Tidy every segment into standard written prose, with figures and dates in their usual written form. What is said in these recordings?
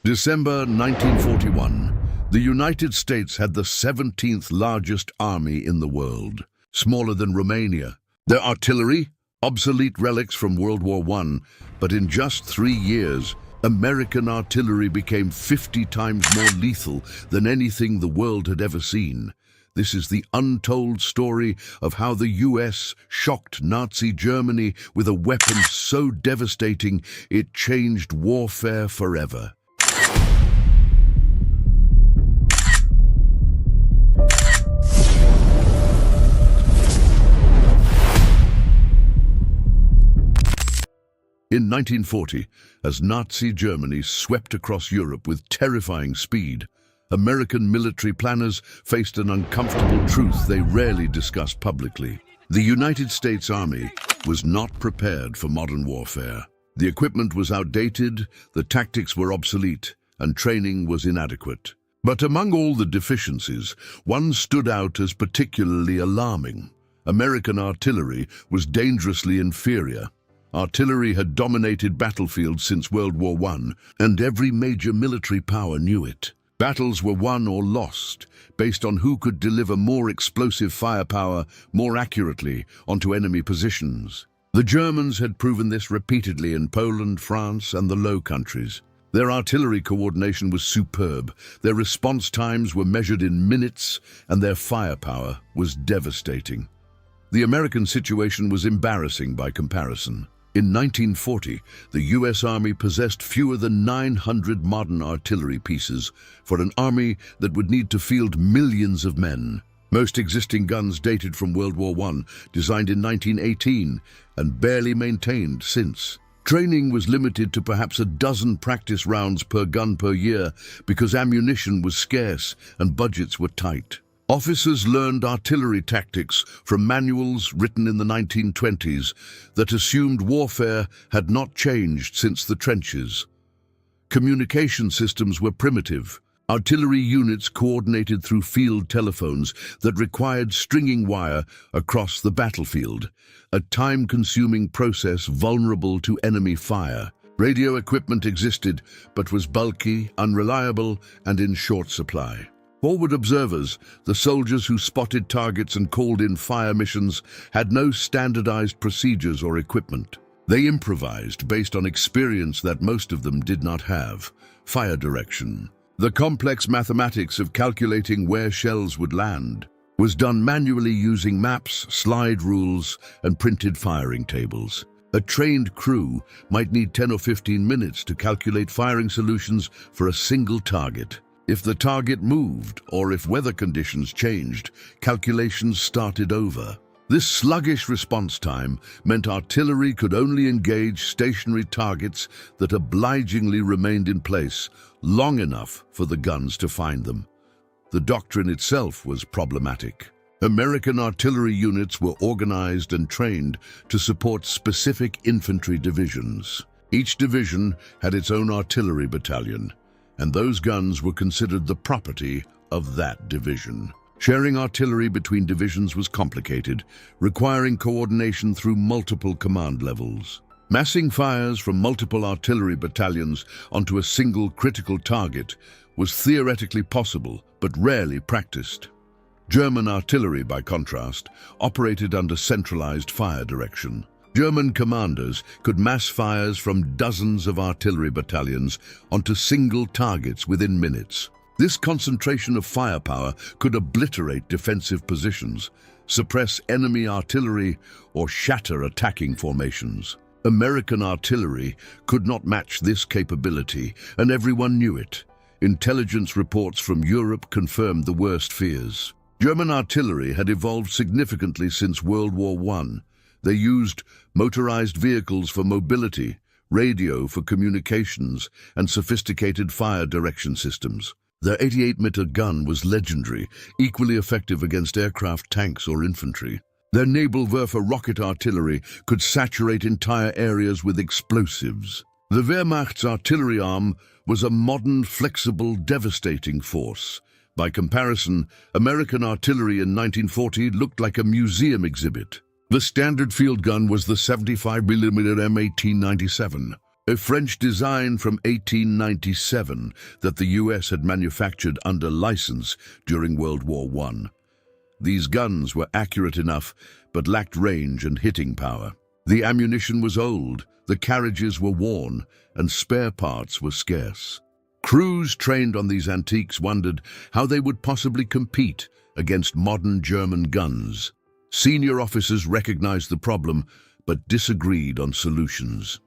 December 1941. The United States had the 17th largest army in the world, smaller than Romania. Their artillery, obsolete relics from World War I, but in just 3 years, American artillery became 50 times more lethal than anything the world had ever seen. This is the untold story of how the US shocked Nazi Germany with a weapon so devastating it changed warfare forever. In 1940, as Nazi Germany swept across Europe with terrifying speed, American military planners faced an uncomfortable truth they rarely discussed publicly. The United States Army was not prepared for modern warfare. The equipment was outdated, the tactics were obsolete, and training was inadequate. But among all the deficiencies, one stood out as particularly alarming. American artillery was dangerously inferior. Artillery had dominated battlefields since World War I, and every major military power knew it. Battles were won or lost based on who could deliver more explosive firepower more accurately onto enemy positions. The Germans had proven this repeatedly in Poland, France, and the Low Countries. Their artillery coordination was superb, their response times were measured in minutes, and their firepower was devastating. The American situation was embarrassing by comparison. In 1940, the US Army possessed fewer than 900 modern artillery pieces for an army that would need to field millions of men. Most existing guns dated from World War I, designed in 1918 and barely maintained since. Training was limited to perhaps a dozen practice rounds per gun per year because ammunition was scarce and budgets were tight. Officers learned artillery tactics from manuals written in the 1920s that assumed warfare had not changed since the trenches. Communication systems were primitive. Artillery units coordinated through field telephones that required stringing wire across the battlefield, a time-consuming process vulnerable to enemy fire. Radio equipment existed, but was bulky, unreliable, and in short supply. Forward observers, the soldiers who spotted targets and called in fire missions, had no standardized procedures or equipment. They improvised based on experience that most of them did not have: fire direction. The complex mathematics of calculating where shells would land was done manually using maps, slide rules, and printed firing tables. A trained crew might need 10 or 15 minutes to calculate firing solutions for a single target. If the target moved, or if weather conditions changed, calculations started over. This sluggish response time meant artillery could only engage stationary targets that obligingly remained in place long enough for the guns to find them. The doctrine itself was problematic. American artillery units were organized and trained to support specific infantry divisions. Each division had its own artillery battalion, and those guns were considered the property of that division. Sharing artillery between divisions was complicated, requiring coordination through multiple command levels. Massing fires from multiple artillery battalions onto a single critical target was theoretically possible, but rarely practiced. German artillery, by contrast, operated under centralized fire direction. German commanders could mass fires from dozens of artillery battalions onto single targets within minutes. This concentration of firepower could obliterate defensive positions, suppress enemy artillery, or shatter attacking formations. American artillery could not match this capability, and everyone knew it. Intelligence reports from Europe confirmed the worst fears. German artillery had evolved significantly since World War I. They used motorized vehicles for mobility, radio for communications, and sophisticated fire direction systems. Their 88-meter gun was legendary, equally effective against aircraft, tanks, or infantry. Their Nebelwerfer rocket artillery could saturate entire areas with explosives. The Wehrmacht's artillery arm was a modern, flexible, devastating force. By comparison, American artillery in 1940 looked like a museum exhibit. The standard field gun was the 75mm M1897. a French design from 1897 that the US had manufactured under license during World War I. These guns were accurate enough, but lacked range and hitting power. The ammunition was old, the carriages were worn, and spare parts were scarce. Crews trained on these antiques wondered how they would possibly compete against modern German guns. Senior officers recognized the problem, but disagreed on solutions.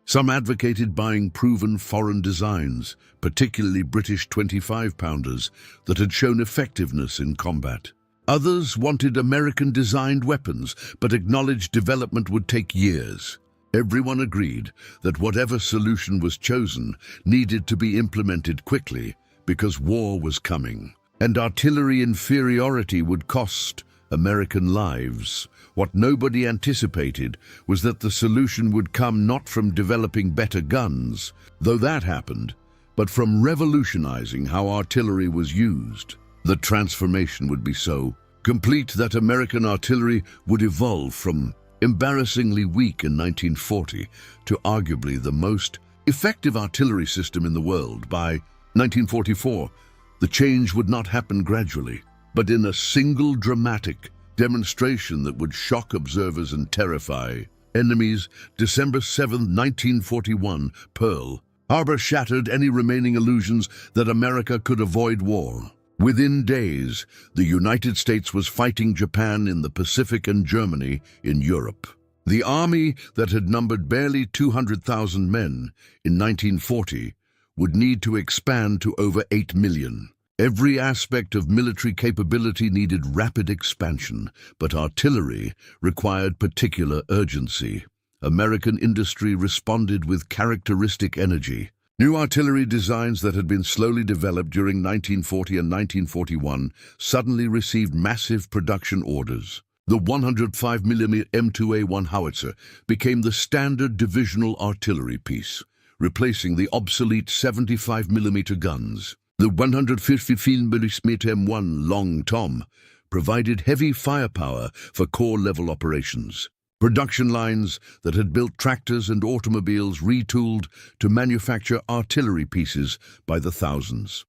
Some advocated buying proven foreign designs, particularly British 25-pounders, that had shown effectiveness in combat. Others wanted American-designed weapons, but acknowledged development would take years. Everyone agreed that whatever solution was chosen needed to be implemented quickly because war was coming, and artillery inferiority would cost American lives. What nobody anticipated was that the solution would come not from developing better guns, though that happened, but from revolutionizing how artillery was used. The transformation would be so complete that American artillery would evolve from embarrassingly weak in 1940 to arguably the most effective artillery system in the world by 1944. The change would not happen gradually, but in a single dramatic demonstration that would shock observers and terrify enemies. December 7, 1941, Pearl Harbor shattered any remaining illusions that America could avoid war. Within days, the United States was fighting Japan in the Pacific and Germany in Europe. The army that had numbered barely 200,000 men in 1940 would need to expand to over 8 million. Every aspect of military capability needed rapid expansion, but artillery required particular urgency. American industry responded with characteristic energy. New artillery designs that had been slowly developed during 1940 and 1941 suddenly received massive production orders. The 105mm M2A1 howitzer became the standard divisional artillery piece, replacing the obsolete 75mm guns. The 150mm M1 Long Tom provided heavy firepower for corps-level operations. Production lines that had built tractors and automobiles retooled to manufacture artillery pieces by the thousands.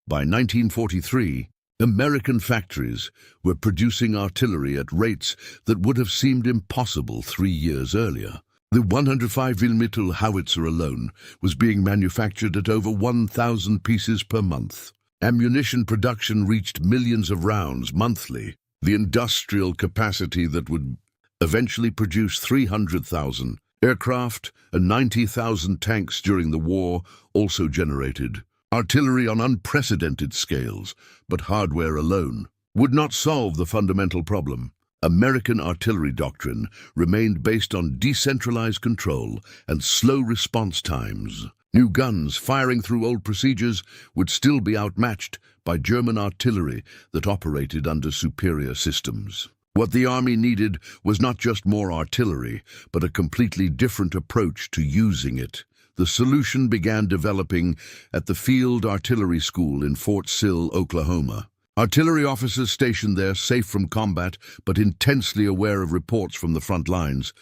By 1943, American factories were producing artillery at rates that would have seemed impossible 3 years earlier. The 105mm howitzer alone was being manufactured at over 1,000 pieces per month. Ammunition production reached millions of rounds monthly. The industrial capacity that would eventually produce 300,000 aircraft and 90,000 tanks during the war also generated artillery on unprecedented scales, but hardware alone would not solve the fundamental problem. American artillery doctrine remained based on decentralized control and slow response times. New guns firing through old procedures would still be outmatched by German artillery that operated under superior systems. What the Army needed was not just more artillery, but a completely different approach to using it. The solution began developing at the Field Artillery School in Fort Sill, Oklahoma. Artillery officers stationed there, safe from combat but intensely aware of reports from the front lines,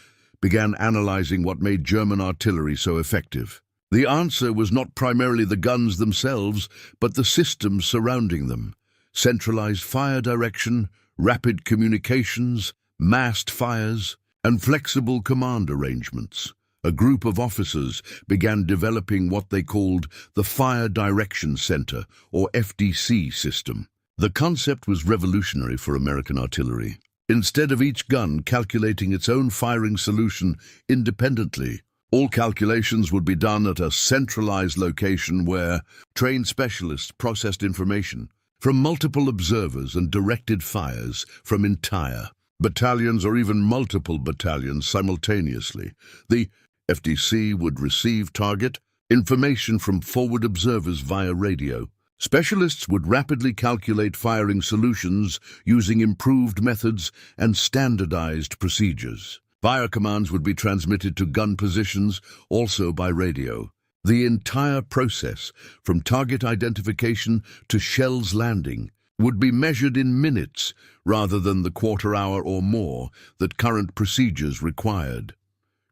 began analyzing what made German artillery so effective. The answer was not primarily the guns themselves, but the systems surrounding them. Centralized fire direction, rapid communications, massed fires, and flexible command arrangements. A group of officers began developing what they called the Fire Direction Center, or FDC system. The concept was revolutionary for American artillery. Instead of each gun calculating its own firing solution independently, all calculations would be done at a centralized location where trained specialists processed information from multiple observers and directed fires from entire battalions or even multiple battalions simultaneously. The FDC would receive target information from forward observers via radio. Specialists would rapidly calculate firing solutions using improved methods and standardized procedures. Fire commands would be transmitted to gun positions, also by radio. The entire process, from target identification to shells landing, would be measured in minutes rather than the quarter hour or more that current procedures required.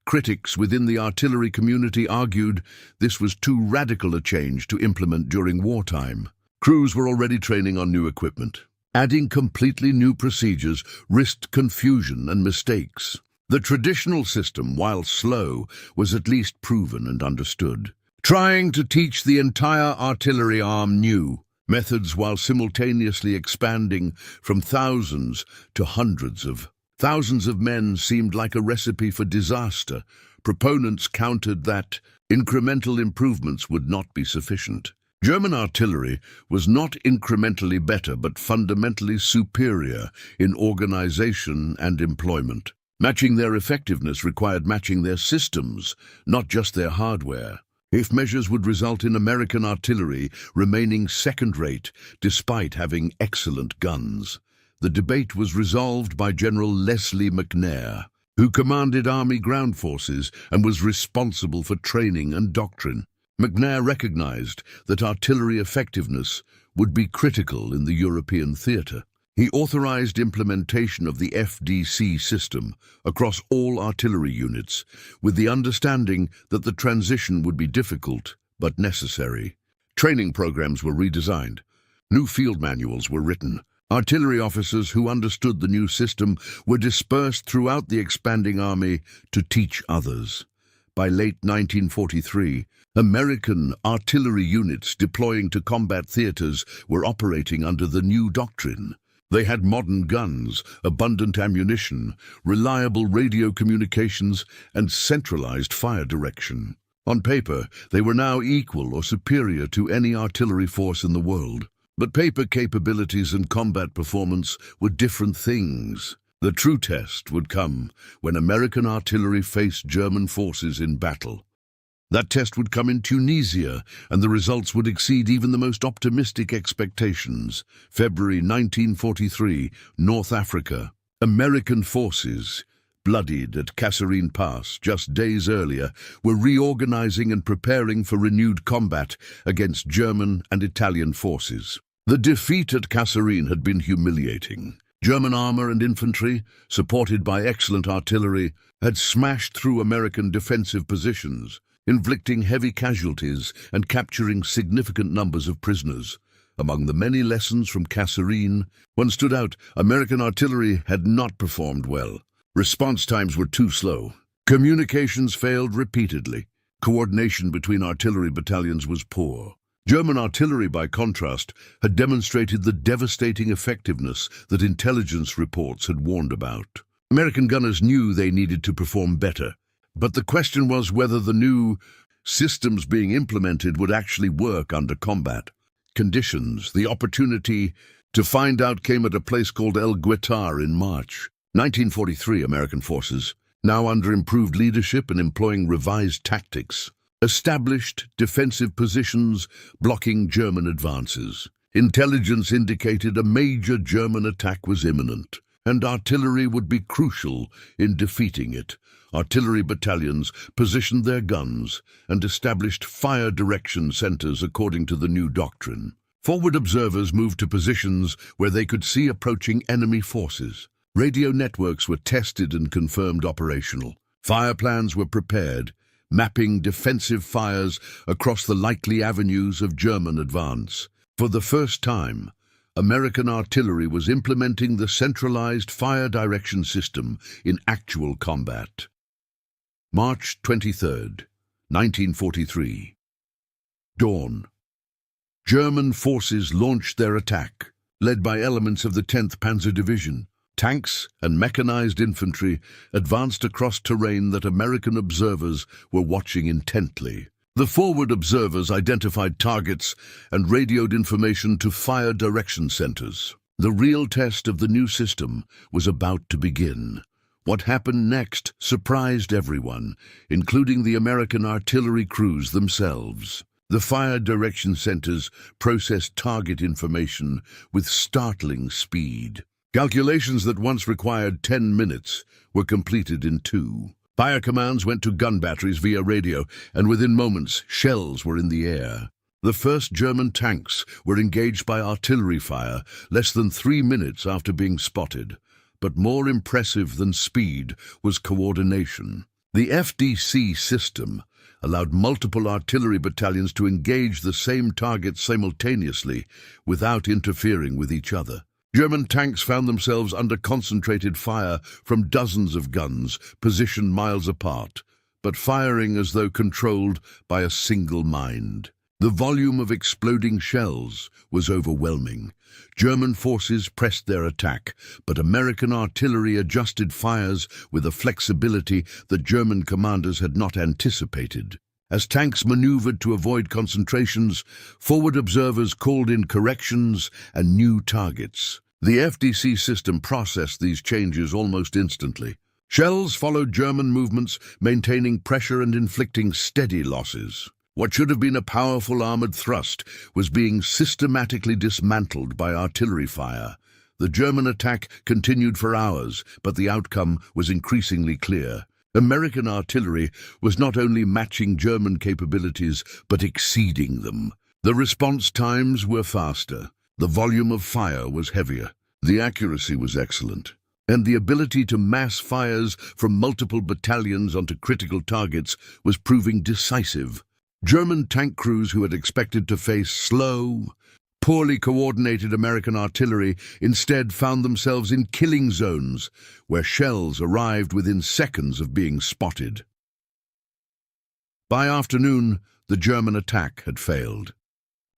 critics within the artillery community argued this was too radical a change to implement during wartime. Crews were already training on new equipment. Adding completely new procedures risked confusion and mistakes. The traditional system, while slow, was at least proven and understood. Trying to teach the entire artillery arm new methods while simultaneously expanding from thousands to hundreds of thousands of men seemed like a recipe for disaster. Proponents countered that incremental improvements would not be sufficient. German artillery was not incrementally better but fundamentally superior in organization and employment. Matching their effectiveness required matching their systems, not just their hardware. If measures would result in American artillery remaining second-rate despite having excellent guns. The debate was resolved by General Leslie McNair, who commanded Army ground forces and was responsible for training and doctrine. McNair recognized that artillery effectiveness would be critical in the European theater. He authorized implementation of the FDC system across all artillery units, with the understanding that the transition would be difficult but necessary. Training programs were redesigned. New field manuals were written. Artillery officers who understood the new system were dispersed throughout the expanding army to teach others. By late 1943, American artillery units deploying to combat theaters were operating under the new doctrine. They had modern guns, abundant ammunition, reliable radio communications, and centralized fire direction. On paper, they were now equal or superior to any artillery force in the world. But paper capabilities and combat performance were different things. The true test would come when American artillery faced German forces in battle. That test would come in Tunisia, and the results would exceed even the most optimistic expectations. February 1943, North Africa. American forces, bloodied at Kasserine Pass just days earlier, were reorganizing and preparing for renewed combat against German and Italian forces. The defeat at Kasserine had been humiliating. German armor and infantry, supported by excellent artillery, had smashed through American defensive positions, inflicting heavy casualties and capturing significant numbers of prisoners. Among the many lessons from Kasserine, one stood out: American artillery had not performed well. Response times were too slow. Communications failed repeatedly. Coordination between artillery battalions was poor. German artillery, by contrast, had demonstrated the devastating effectiveness that intelligence reports had warned about. American gunners knew they needed to perform better, but the question was whether the new systems being implemented would actually work under combat conditions. The opportunity to find out came at a place called El Guetar in March 1943. American forces, now under improved leadership and employing revised tactics, established defensive positions blocking German advances. Intelligence indicated a major German attack was imminent, and artillery would be crucial in defeating it. Artillery battalions positioned their guns and established fire direction centers according to the new doctrine. Forward observers moved to positions where they could see approaching enemy forces. Radio networks were tested and confirmed operational. Fire plans were prepared, mapping defensive fires across the likely avenues of German advance. For the first time, American artillery was implementing the centralized fire direction system in actual combat. March 23, 1943. Dawn. German forces launched their attack, led by elements of the 10th Panzer Division. Tanks and mechanized infantry advanced across terrain that American observers were watching intently. The forward observers identified targets and radioed information to fire direction centers. The real test of the new system was about to begin. What happened next surprised everyone, including the American artillery crews themselves. The fire direction centers processed target information with startling speed. Calculations that once required 10 minutes were completed in 2. Fire commands went to gun batteries via radio, and within moments, shells were in the air. The first German tanks were engaged by artillery fire less than 3 minutes after being spotted. But more impressive than speed was coordination. The FDC system allowed multiple artillery battalions to engage the same target simultaneously without interfering with each other. German tanks found themselves under concentrated fire from dozens of guns positioned miles apart, but firing as though controlled by a single mind. The volume of exploding shells was overwhelming. German forces pressed their attack, but American artillery adjusted fires with a flexibility that German commanders had not anticipated. As tanks maneuvered to avoid concentrations, forward observers called in corrections and new targets. The FDC system processed these changes almost instantly. Shells followed German movements, maintaining pressure and inflicting steady losses. What should have been a powerful armored thrust was being systematically dismantled by artillery fire. The German attack continued for hours, but the outcome was increasingly clear. American artillery was not only matching German capabilities, but exceeding them. The response times were faster. The volume of fire was heavier. The accuracy was excellent. And the ability to mass fires from multiple battalions onto critical targets was proving decisive. German tank crews who had expected to face slow, poorly coordinated American artillery instead found themselves in killing zones where shells arrived within seconds of being spotted. By afternoon, the German attack had failed.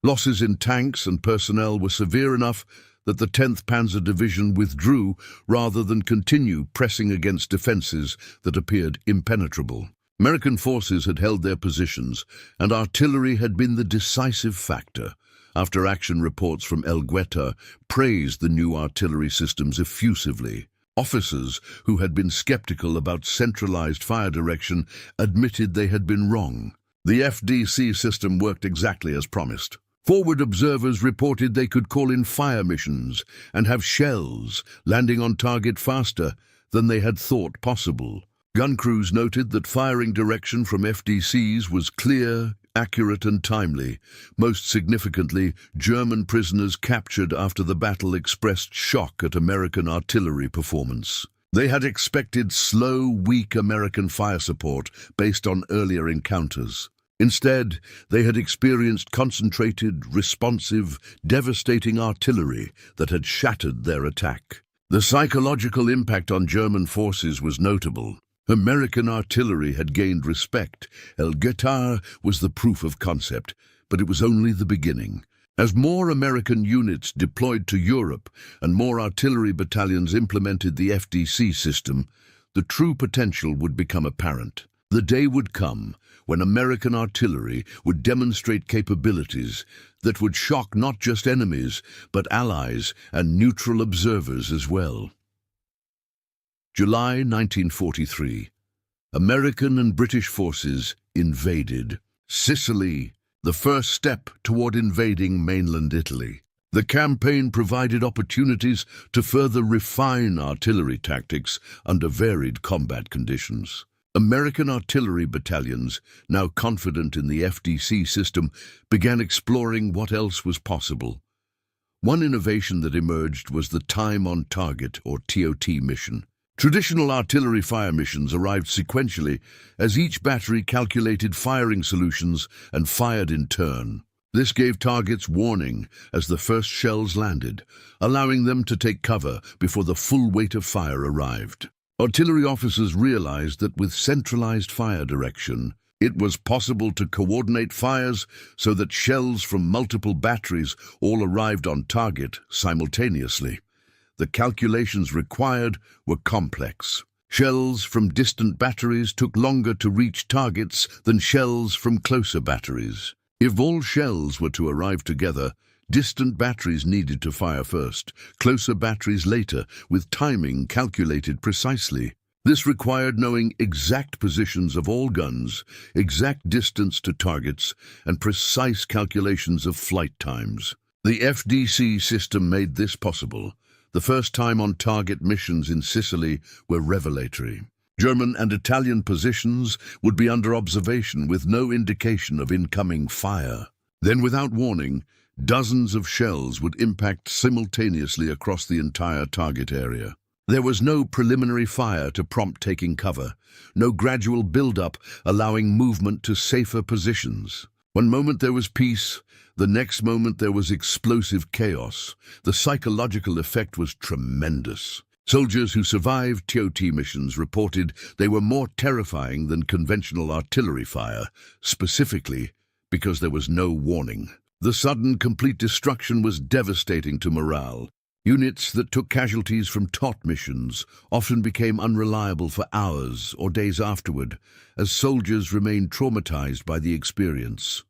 Losses in tanks and personnel were severe enough that the 10th Panzer Division withdrew rather than continue pressing against defenses that appeared impenetrable. American forces had held their positions, and artillery had been the decisive factor. After-action reports from El Gueta praised the new artillery systems effusively. Officers who had been skeptical about centralized fire direction admitted they had been wrong. The FDC system worked exactly as promised. Forward observers reported they could call in fire missions and have shells landing on target faster than they had thought possible. Gun crews noted that firing direction from FDCs was clear, accurate and timely. Most significantly, German prisoners captured after the battle expressed shock at American artillery performance. They had expected slow, weak American fire support based on earlier encounters. Instead, they had experienced concentrated, responsive, devastating artillery that had shattered their attack. The psychological impact on German forces was notable. American artillery had gained respect. El Gueta was the proof of concept, but it was only the beginning. As more American units deployed to Europe and more artillery battalions implemented the FDC system, the true potential would become apparent. The day would come when American artillery would demonstrate capabilities that would shock not just enemies, but allies and neutral observers as well. July 1943. American and British forces invaded Sicily, the first step toward invading mainland Italy. The campaign provided opportunities to further refine artillery tactics under varied combat conditions. American artillery battalions, now confident in the FDC system, began exploring what else was possible. One innovation that emerged was the Time on Target, or TOT mission. Traditional artillery fire missions arrived sequentially as each battery calculated firing solutions and fired in turn. This gave targets warning as the first shells landed, allowing them to take cover before the full weight of fire arrived. Artillery officers realized that with centralized fire direction, it was possible to coordinate fires so that shells from multiple batteries all arrived on target simultaneously. The calculations required were complex. Shells from distant batteries took longer to reach targets than shells from closer batteries. If all shells were to arrive together, distant batteries needed to fire first, closer batteries later, with timing calculated precisely. This required knowing exact positions of all guns, exact distance to targets, and precise calculations of flight times. The FDC system made this possible. The first time on target missions in Sicily were revelatory. German and Italian positions would be under observation with no indication of incoming fire. Then, without warning, dozens of shells would impact simultaneously across the entire target area. There was no preliminary fire to prompt taking cover, no gradual build-up allowing movement to safer positions. One moment there was peace, the next moment there was explosive chaos. The psychological effect was tremendous. Soldiers who survived TOT missions reported they were more terrifying than conventional artillery fire, specifically because there was no warning. The sudden, complete destruction was devastating to morale. Units that took casualties from TOT missions often became unreliable for hours or days afterward, as soldiers remained traumatized by the experience.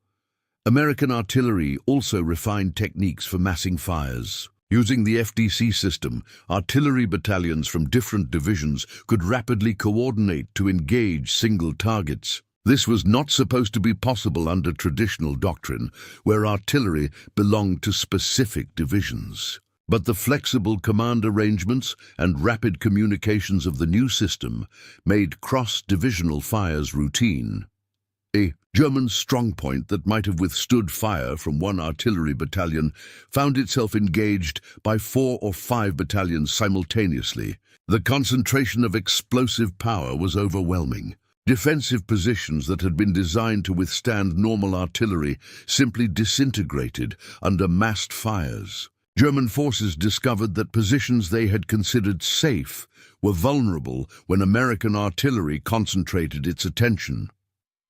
American artillery also refined techniques for massing fires. Using the FDC system, artillery battalions from different divisions could rapidly coordinate to engage single targets. This was not supposed to be possible under traditional doctrine, where artillery belonged to specific divisions. But the flexible command arrangements and rapid communications of the new system made cross-divisional fires routine. A German strongpoint that might have withstood fire from one artillery battalion found itself engaged by 4 or 5 battalions simultaneously. The concentration of explosive power was overwhelming. Defensive positions that had been designed to withstand normal artillery simply disintegrated under massed fires. German forces discovered that positions they had considered safe were vulnerable when American artillery concentrated its attention.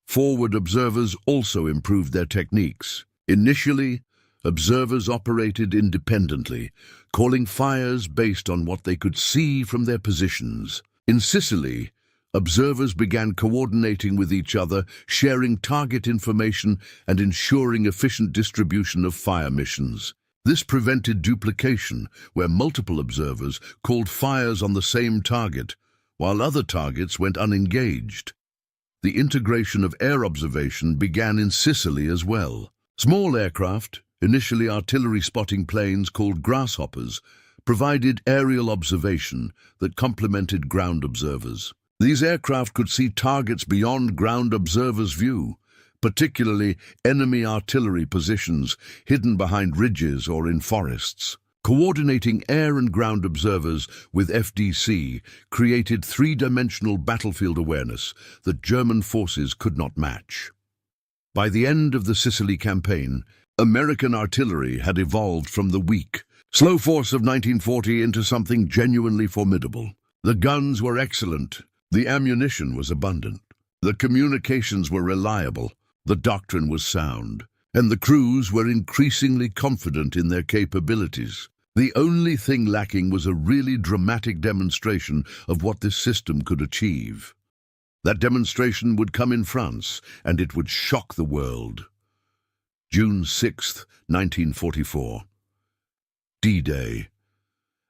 Forward observers also improved their techniques. Initially, observers operated independently, calling fires based on what they could see from their positions. In Sicily, observers began coordinating with each other, sharing target information and ensuring efficient distribution of fire missions. This prevented duplication, where multiple observers called fires on the same target, while other targets went unengaged. The integration of air observation began in Sicily as well. Small aircraft, initially artillery spotting planes called grasshoppers, provided aerial observation that complemented ground observers. These aircraft could see targets beyond ground observers' view, particularly enemy artillery positions hidden behind ridges or in forests. Coordinating air and ground observers with FDC created three-dimensional battlefield awareness that German forces could not match. By the end of the Sicily campaign, American artillery had evolved from the weak, slow force of 1940 into something genuinely formidable. The guns were excellent, the ammunition was abundant, the communications were reliable, the doctrine was sound, and the crews were increasingly confident in their capabilities. The only thing lacking was a really dramatic demonstration of what this system could achieve. That demonstration would come in France, and it would shock the world. June 6, 1944. D-Day.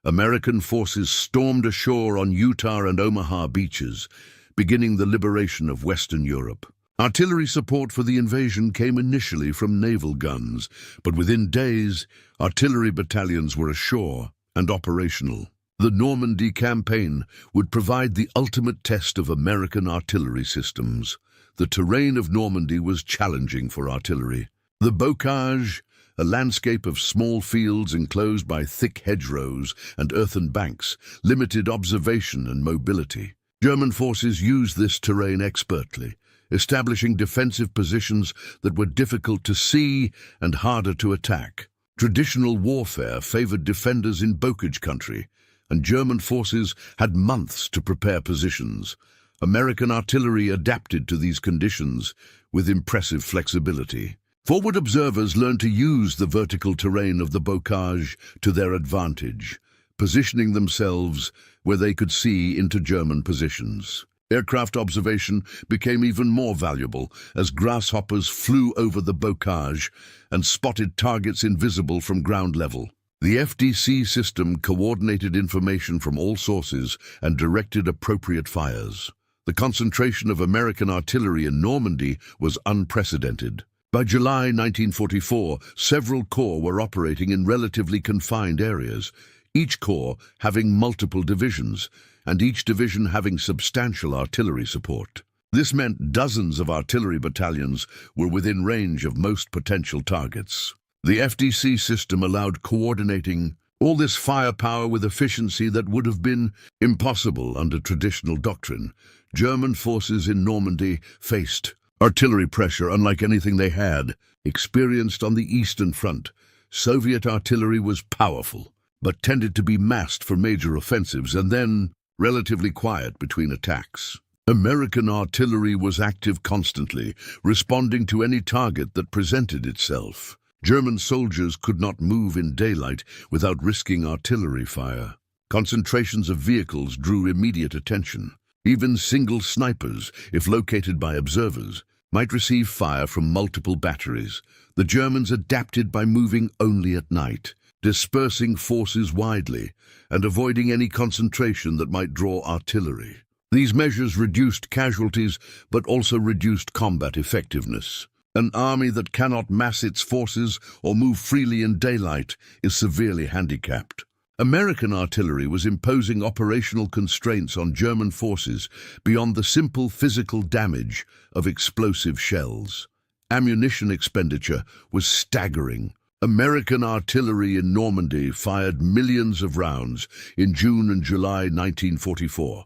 American forces stormed ashore on Utah and Omaha beaches, beginning the liberation of Western Europe. Artillery support for the invasion came initially from naval guns, but within days, artillery battalions were ashore and operational. The Normandy campaign would provide the ultimate test of American artillery systems. The terrain of Normandy was challenging for artillery. The bocage, a landscape of small fields enclosed by thick hedgerows and earthen banks, limited observation and mobility. German forces used this terrain expertly, establishing defensive positions that were difficult to see and harder to attack. Traditional warfare favored defenders in bocage country, and German forces had months to prepare positions. American artillery adapted to these conditions with impressive flexibility. Forward observers learned to use the vertical terrain of the bocage to their advantage, positioning themselves where they could see into German positions. Aircraft observation became even more valuable as grasshoppers flew over the bocage and spotted targets invisible from ground level. The FDC system coordinated information from all sources and directed appropriate fires. The concentration of American artillery in Normandy was unprecedented. By July 1944, several corps were operating in relatively confined areas, each corps having multiple divisions, and each division having substantial artillery support. This meant dozens of artillery battalions were within range of most potential targets. The FDC system allowed coordinating All this firepower with efficiency that would have been impossible under traditional doctrine. German forces in Normandy faced artillery pressure unlike anything they had experienced on the Eastern Front. Soviet artillery was powerful, but tended to be massed for major offensives and then relatively quiet between attacks. American artillery was active constantly, responding to any target that presented itself. German soldiers could not move in daylight without risking artillery fire. Concentrations of vehicles drew immediate attention. Even single snipers, if located by observers, might receive fire from multiple batteries. The Germans adapted by moving only at night, dispersing forces widely and avoiding any concentration that might draw artillery. These measures reduced casualties but also reduced combat effectiveness. An army that cannot mass its forces or move freely in daylight is severely handicapped. American artillery was imposing operational constraints on German forces beyond the simple physical damage of explosive shells. Ammunition expenditure was staggering. American artillery in Normandy fired millions of rounds in June and July 1944.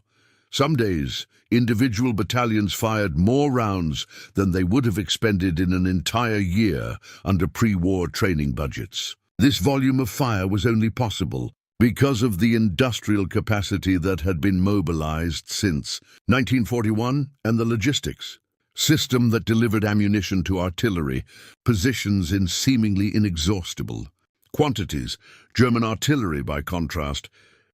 Some days, individual battalions fired more rounds than they would have expended in an entire year under pre-war training budgets. This volume of fire was only possible because of the industrial capacity that had been mobilized since 1941 and the logistics system that delivered ammunition to artillery positions in seemingly inexhaustible quantities. German artillery, by contrast,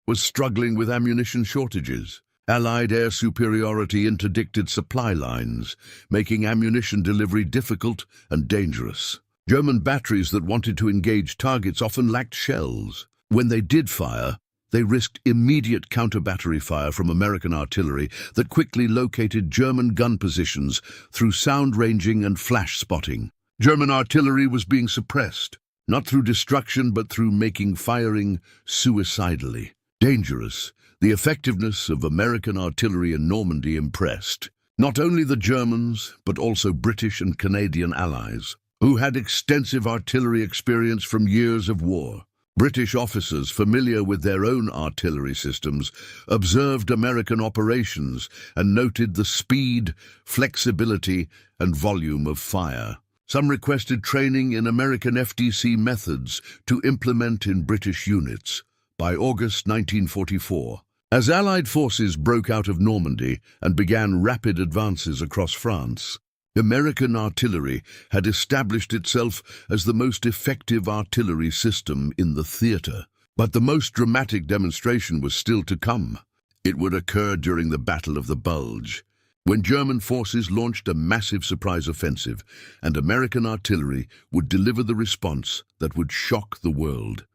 was struggling with ammunition shortages. Allied air superiority interdicted supply lines, making ammunition delivery difficult and dangerous. German batteries that wanted to engage targets often lacked shells. When they did fire, they risked immediate counter-battery fire from American artillery that quickly located German gun positions through sound ranging and flash spotting. German artillery was being suppressed, not through destruction but through making firing suicidally dangerous. The effectiveness of American artillery in Normandy impressed not only the Germans, but also British and Canadian allies, who had extensive artillery experience from years of war. British officers familiar with their own artillery systems observed American operations and noted the speed, flexibility, and volume of fire. Some requested training in American FDC methods to implement in British units. By August 1944, as Allied forces broke out of Normandy and began rapid advances across France, American artillery had established itself as the most effective artillery system in the theater. But the most dramatic demonstration was still to come. It would occur during the Battle of the Bulge, when German forces launched a massive surprise offensive, and American artillery would deliver the response that would shock the world.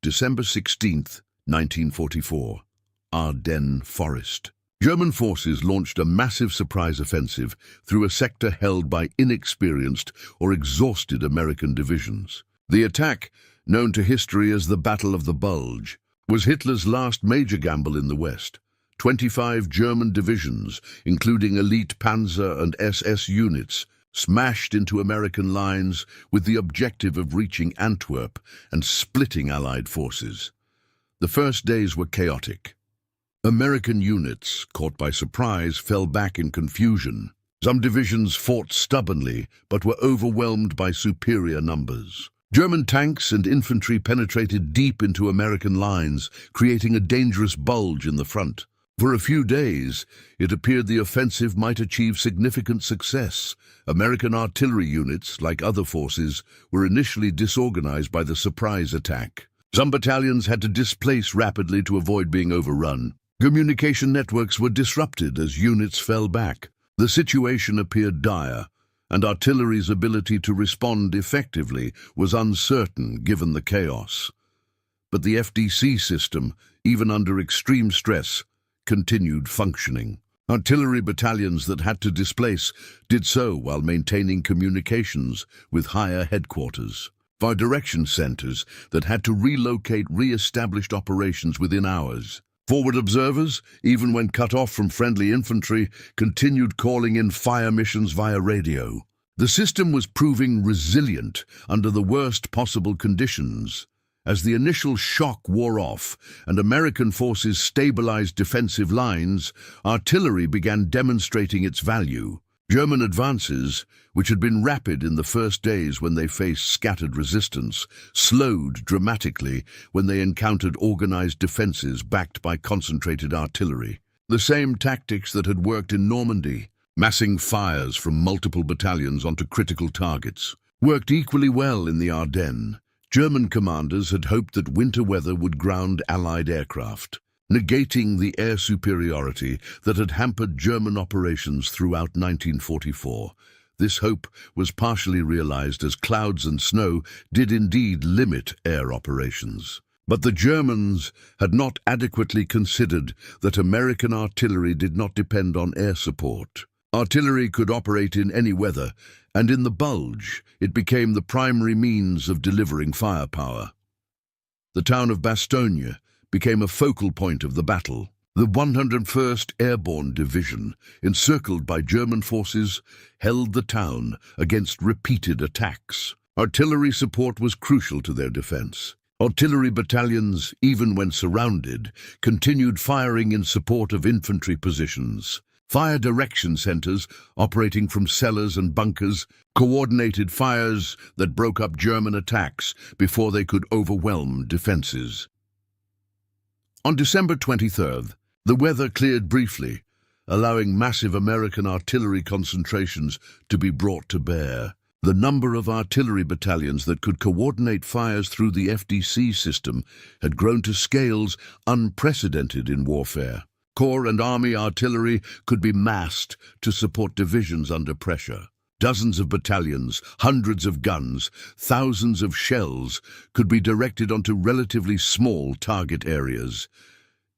December 16th, 1944. Ardennes Forest. German forces launched a massive surprise offensive through a sector held by inexperienced or exhausted American divisions. The attack, known to history as the Battle of the Bulge, was Hitler's last major gamble in the West. 25 German divisions, including elite Panzer and SS units, smashed into American lines with the objective of reaching Antwerp and splitting Allied forces. The first days were chaotic. American units, caught by surprise, fell back in confusion. Some divisions fought stubbornly, but were overwhelmed by superior numbers. German tanks and infantry penetrated deep into American lines, creating a dangerous bulge in the front. For a few days, it appeared the offensive might achieve significant success. American artillery units, like other forces, were initially disorganized by the surprise attack. Some battalions had to displace rapidly to avoid being overrun. Communication networks were disrupted as units fell back. The situation appeared dire, and artillery's ability to respond effectively was uncertain given the chaos. But the FDC system, even under extreme stress, continued functioning. Artillery battalions that had to displace did so while maintaining communications with higher headquarters. Fire direction centers that had to relocate re-established operations within hours. Forward observers, even when cut off from friendly infantry, continued calling in fire missions via radio. The system was proving resilient under the worst possible conditions, As the initial shock wore off and American forces stabilized defensive lines, artillery began demonstrating its value. German advances, which had been rapid in the first days when they faced scattered resistance, slowed dramatically when they encountered organized defenses backed by concentrated artillery. The same tactics that had worked in Normandy, massing fires from multiple battalions onto critical targets, worked equally well in the Ardennes. German commanders had hoped that winter weather would ground Allied aircraft, negating the air superiority that had hampered German operations throughout 1944. This hope was partially realized as clouds and snow did indeed limit air operations. But the Germans had not adequately considered that American artillery did not depend on air support. Artillery could operate in any weather, and in the Bulge, it became the primary means of delivering firepower. The town of Bastogne became a focal point of the battle. The 101st Airborne Division, encircled by German forces, held the town against repeated attacks. Artillery support was crucial to their defense. Artillery battalions, even when surrounded, continued firing in support of infantry positions. Fire direction centers, operating from cellars and bunkers, coordinated fires that broke up German attacks before they could overwhelm defenses. On December 23rd, the weather cleared briefly, allowing massive American artillery concentrations to be brought to bear. The number of artillery battalions that could coordinate fires through the FDC system had grown to scales unprecedented in warfare. Corps and Army artillery could be massed to support divisions under pressure. Dozens of battalions, hundreds of guns, thousands of shells could be directed onto relatively small target areas.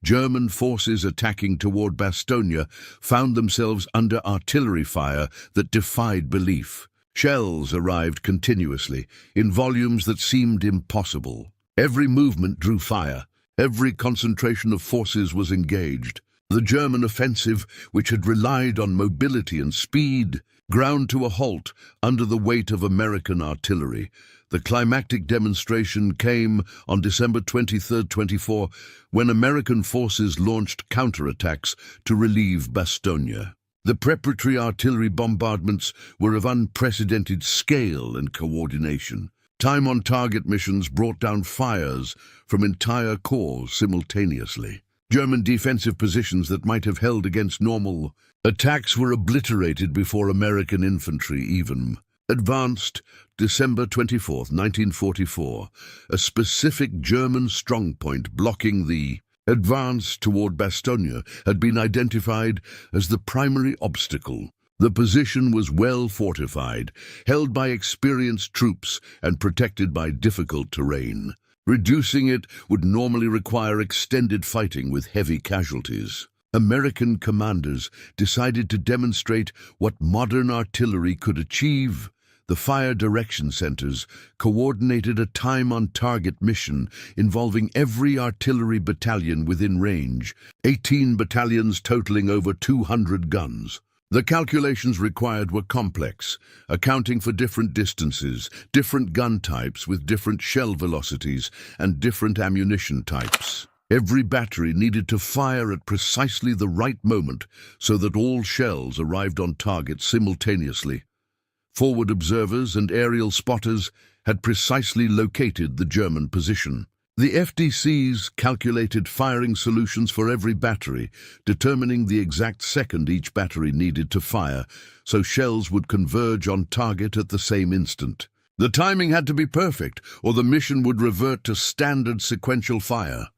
German forces attacking toward Bastogne found themselves under artillery fire that defied belief. Shells arrived continuously, in volumes that seemed impossible. Every movement drew fire. Every concentration of forces was engaged. The German offensive, which had relied on mobility and speed, ground to a halt under the weight of American artillery. The climactic demonstration came on December 23, 24, when American forces launched counterattacks to relieve Bastogne. The preparatory artillery bombardments were of unprecedented scale and coordination. Time-on-target missions brought down fires from entire corps simultaneously. German defensive positions that might have held against normal attacks were obliterated before American infantry even advanced. December 24, 1944, a specific German strongpoint blocking the advance toward Bastogne had been identified as the primary obstacle. The position was well fortified, held by experienced troops and protected by difficult terrain. Reducing it would normally require extended fighting with heavy casualties. American commanders decided to demonstrate what modern artillery could achieve. The fire direction centers coordinated a time-on-target mission involving every artillery battalion within range, 18 battalions totaling over 200 guns. The calculations required were complex, accounting for different distances, different gun types with different shell velocities, and different ammunition types. Every battery needed to fire at precisely the right moment so that all shells arrived on target simultaneously. Forward observers and aerial spotters had precisely located the German position. The FDCs calculated firing solutions for every battery, determining the exact second each battery needed to fire, so shells would converge on target at the same instant. The timing had to be perfect, or the mission would revert to standard sequential fire.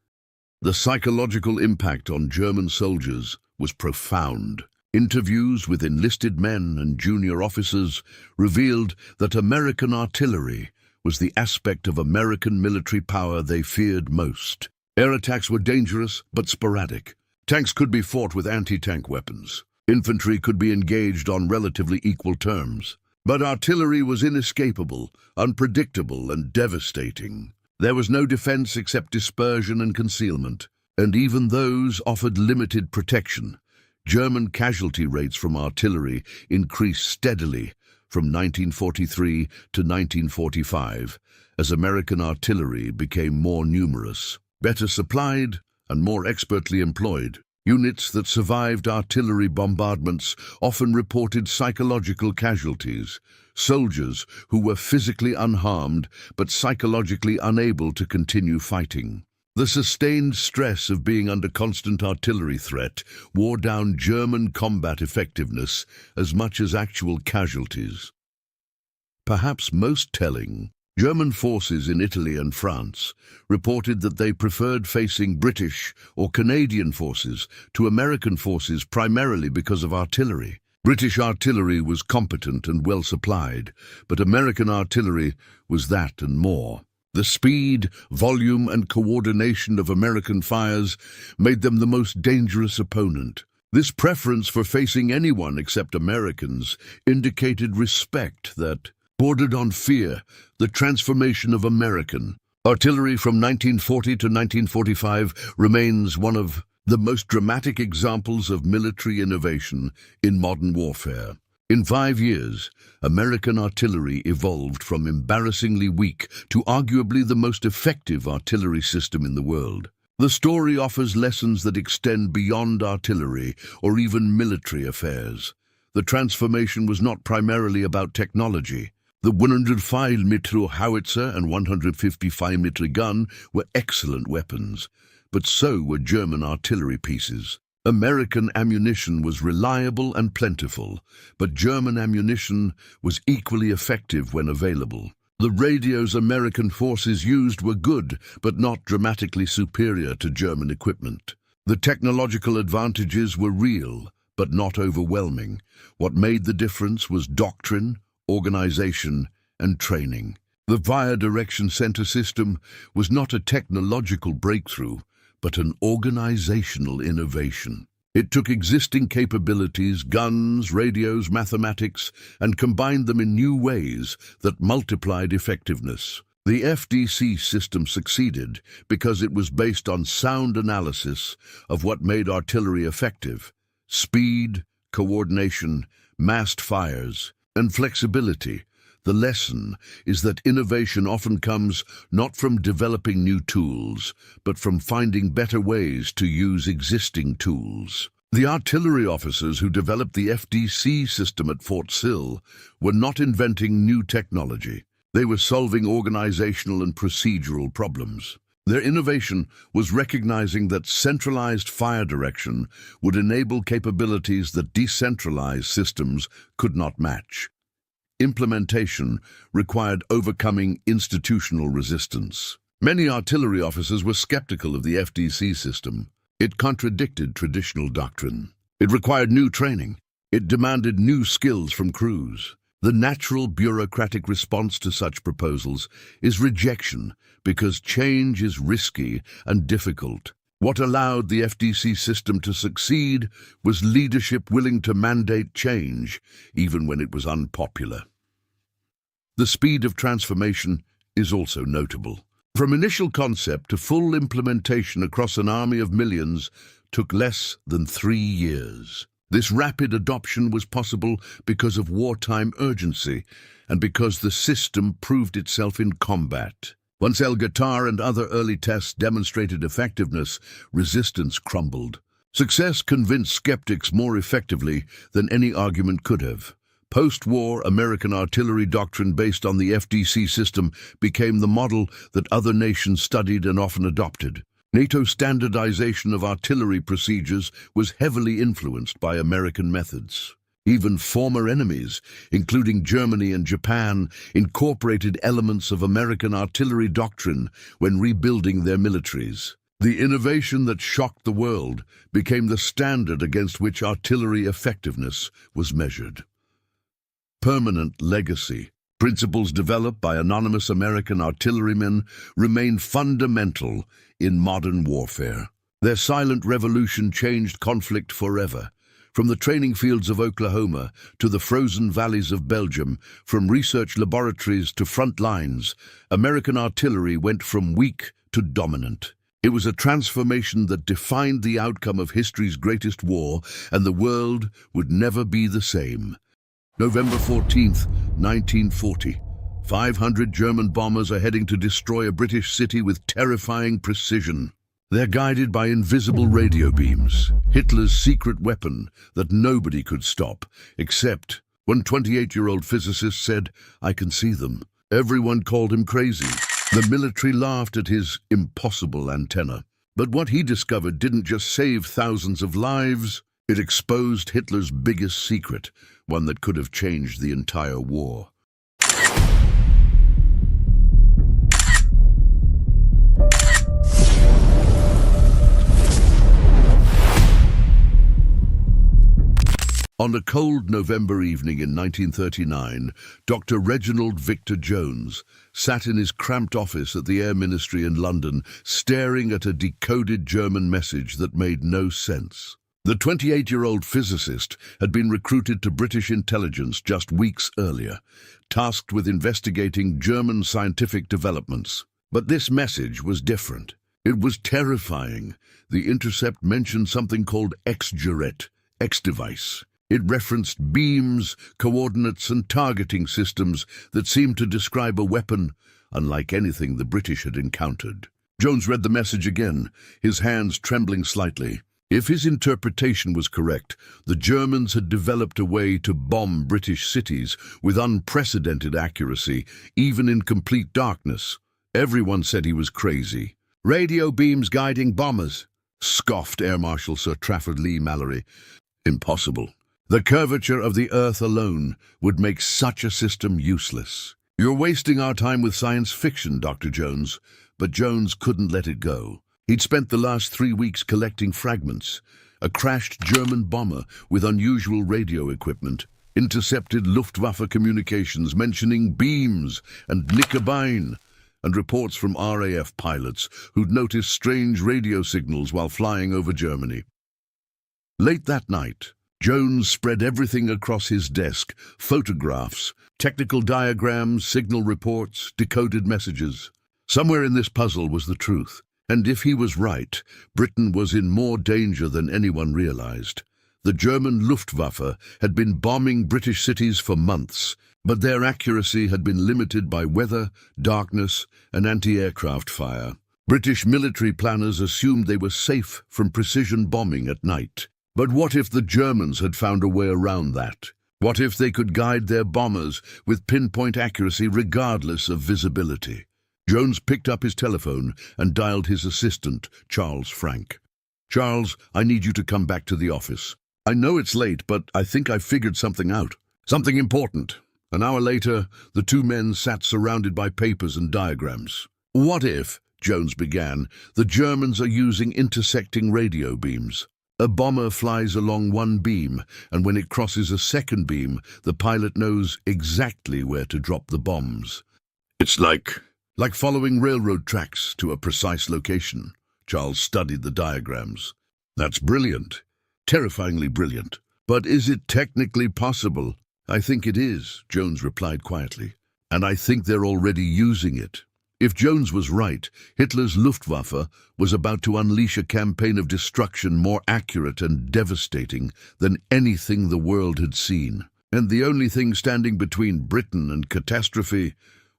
The psychological impact on German soldiers was profound. Interviews with enlisted men and junior officers revealed that American artillery was the aspect of American military power they feared most. Air attacks were dangerous but sporadic. Tanks could be fought with anti-tank weapons. Infantry could be engaged on relatively equal terms. But artillery was inescapable, unpredictable, and devastating. There was no defense except dispersion and concealment, and even those offered limited protection. German casualty rates from artillery increased steadily from 1943 to 1945, as American artillery became more numerous, better supplied, and more expertly employed. Units that survived artillery bombardments often reported psychological casualties, soldiers who were physically unharmed but psychologically unable to continue fighting. The sustained stress of being under constant artillery threat wore down German combat effectiveness as much as actual casualties. Perhaps most telling, German forces in Italy and France reported that they preferred facing British or Canadian forces to American forces primarily because of artillery. British artillery was competent and well supplied, but American artillery was that and more. The speed, volume, and coordination of American fires made them the most dangerous opponent. This preference for facing anyone except Americans indicated respect that bordered on fear. The transformation of American artillery from 1940 to 1945 remains one of the most dramatic examples of military innovation in modern warfare. In 5 years, American artillery evolved from embarrassingly weak to arguably the most effective artillery system in the world. The story offers lessons that extend beyond artillery or even military affairs. The transformation was not primarily about technology. The 105mm howitzer and 155mm gun were excellent weapons, but so were German artillery pieces. American ammunition was reliable and plentiful, but German ammunition was equally effective when available. The radios American forces used were good, but not dramatically superior to German equipment. The technological advantages were real, but not overwhelming. What made the difference was doctrine, organization, and training. The Via Direction Center system was not a technological breakthrough, but an organizational innovation. It took existing capabilities, guns, radios, mathematics, and combined them in new ways that multiplied effectiveness. The FDC system succeeded because it was based on sound analysis of what made artillery effective: speed, coordination, massed fires, and flexibility. The lesson is that innovation often comes not from developing new tools, but from finding better ways to use existing tools. The artillery officers who developed the FDC system at Fort Sill were not inventing new technology. They were solving organizational and procedural problems. Their innovation was recognizing that centralized fire direction would enable capabilities that decentralized systems could not match. Implementation required overcoming institutional resistance. Many artillery officers were skeptical of the FDC system. It contradicted traditional doctrine. It required new training. It demanded new skills from crews. The natural bureaucratic response to such proposals is rejection, because change is risky and difficult. What allowed the FDC system to succeed was leadership willing to mandate change, even when it was unpopular. The speed of transformation is also notable. From initial concept to full implementation across an army of millions took less than 3 years. This rapid adoption was possible because of wartime urgency and because the system proved itself in combat. Once El Guitar and other early tests demonstrated effectiveness, resistance crumbled. Success convinced skeptics more effectively than any argument could have. Post-war American artillery doctrine based on the FDC system became the model that other nations studied and often adopted. NATO's standardization of artillery procedures was heavily influenced by American methods. Even former enemies, including Germany and Japan, incorporated elements of American artillery doctrine when rebuilding their militaries. The innovation that shocked the world became the standard against which artillery effectiveness was measured. Permanent legacy. Principles developed by anonymous American artillerymen remain fundamental in modern warfare. Their silent revolution changed conflict forever. From the training fields of Oklahoma to the frozen valleys of Belgium, from research laboratories to front lines, American artillery went from weak to dominant. It was a transformation that defined the outcome of history's greatest war, and the world would never be the same. November 14, 1940. 500 German bombers are heading to destroy a British city with terrifying precision. They're guided by invisible radio beams, Hitler's secret weapon that nobody could stop, except one 28-year-old physicist said, "I can see them." Everyone called him crazy. The military laughed at his impossible antenna. But what he discovered didn't just save thousands of lives, it exposed Hitler's biggest secret, one that could have changed the entire war. On a cold November evening in 1939, Dr. Reginald Victor Jones sat in his cramped office at the Air Ministry in London, staring at a decoded German message that made no sense. The 28-year-old physicist had been recruited to British intelligence just weeks earlier, tasked with investigating German scientific developments. But this message was different. It was terrifying. The intercept mentioned something called X-Juret, X-device. It referenced beams, coordinates and targeting systems that seemed to describe a weapon unlike anything the British had encountered. Jones read the message again, his hands trembling slightly. If his interpretation was correct, the Germans had developed a way to bomb British cities with unprecedented accuracy, even in complete darkness. Everyone said he was crazy. "Radio beams guiding bombers," scoffed Air Marshal Sir Trafford Leigh-Mallory. "Impossible. The curvature of the Earth alone would make such a system useless." "You're wasting our time with science fiction, Dr. Jones." But Jones couldn't let it go. He'd spent the last 3 weeks collecting fragments. A crashed German bomber with unusual radio equipment, intercepted Luftwaffe communications mentioning beams and Nickerbein, and reports from RAF pilots who'd noticed strange radio signals while flying over Germany. Late that night, Jones spread everything across his desk: photographs, technical diagrams, signal reports, decoded messages. Somewhere in this puzzle was the truth, and if he was right, Britain was in more danger than anyone realized. The German Luftwaffe had been bombing British cities for months, but their accuracy had been limited by weather, darkness, and anti-aircraft fire. British military planners assumed they were safe from precision bombing at night. But what if the Germans had found a way around that? What if they could guide their bombers with pinpoint accuracy regardless of visibility? Jones picked up his telephone and dialed his assistant, Charles Frank. "Charles, I need you to come back to the office. I know it's late, but I think I've figured something out. Something important." An hour later, the two men sat surrounded by papers and diagrams. "What if," Jones began, "the Germans are using intersecting radio beams? A bomber flies along one beam, and when it crosses a second beam, the pilot knows exactly where to drop the bombs. It's like following railroad tracks to a precise location." Charles studied the diagrams. "That's brilliant. Terrifyingly brilliant. But is it technically possible?" "I think it is," Jones replied quietly. "And I think they're already using it." If Jones was right, Hitler's Luftwaffe was about to unleash a campaign of destruction more accurate and devastating than anything the world had seen. And the only thing standing between Britain and catastrophe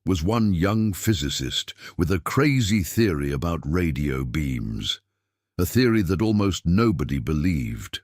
was one young physicist with a crazy theory about radio beams. A theory that almost nobody believed.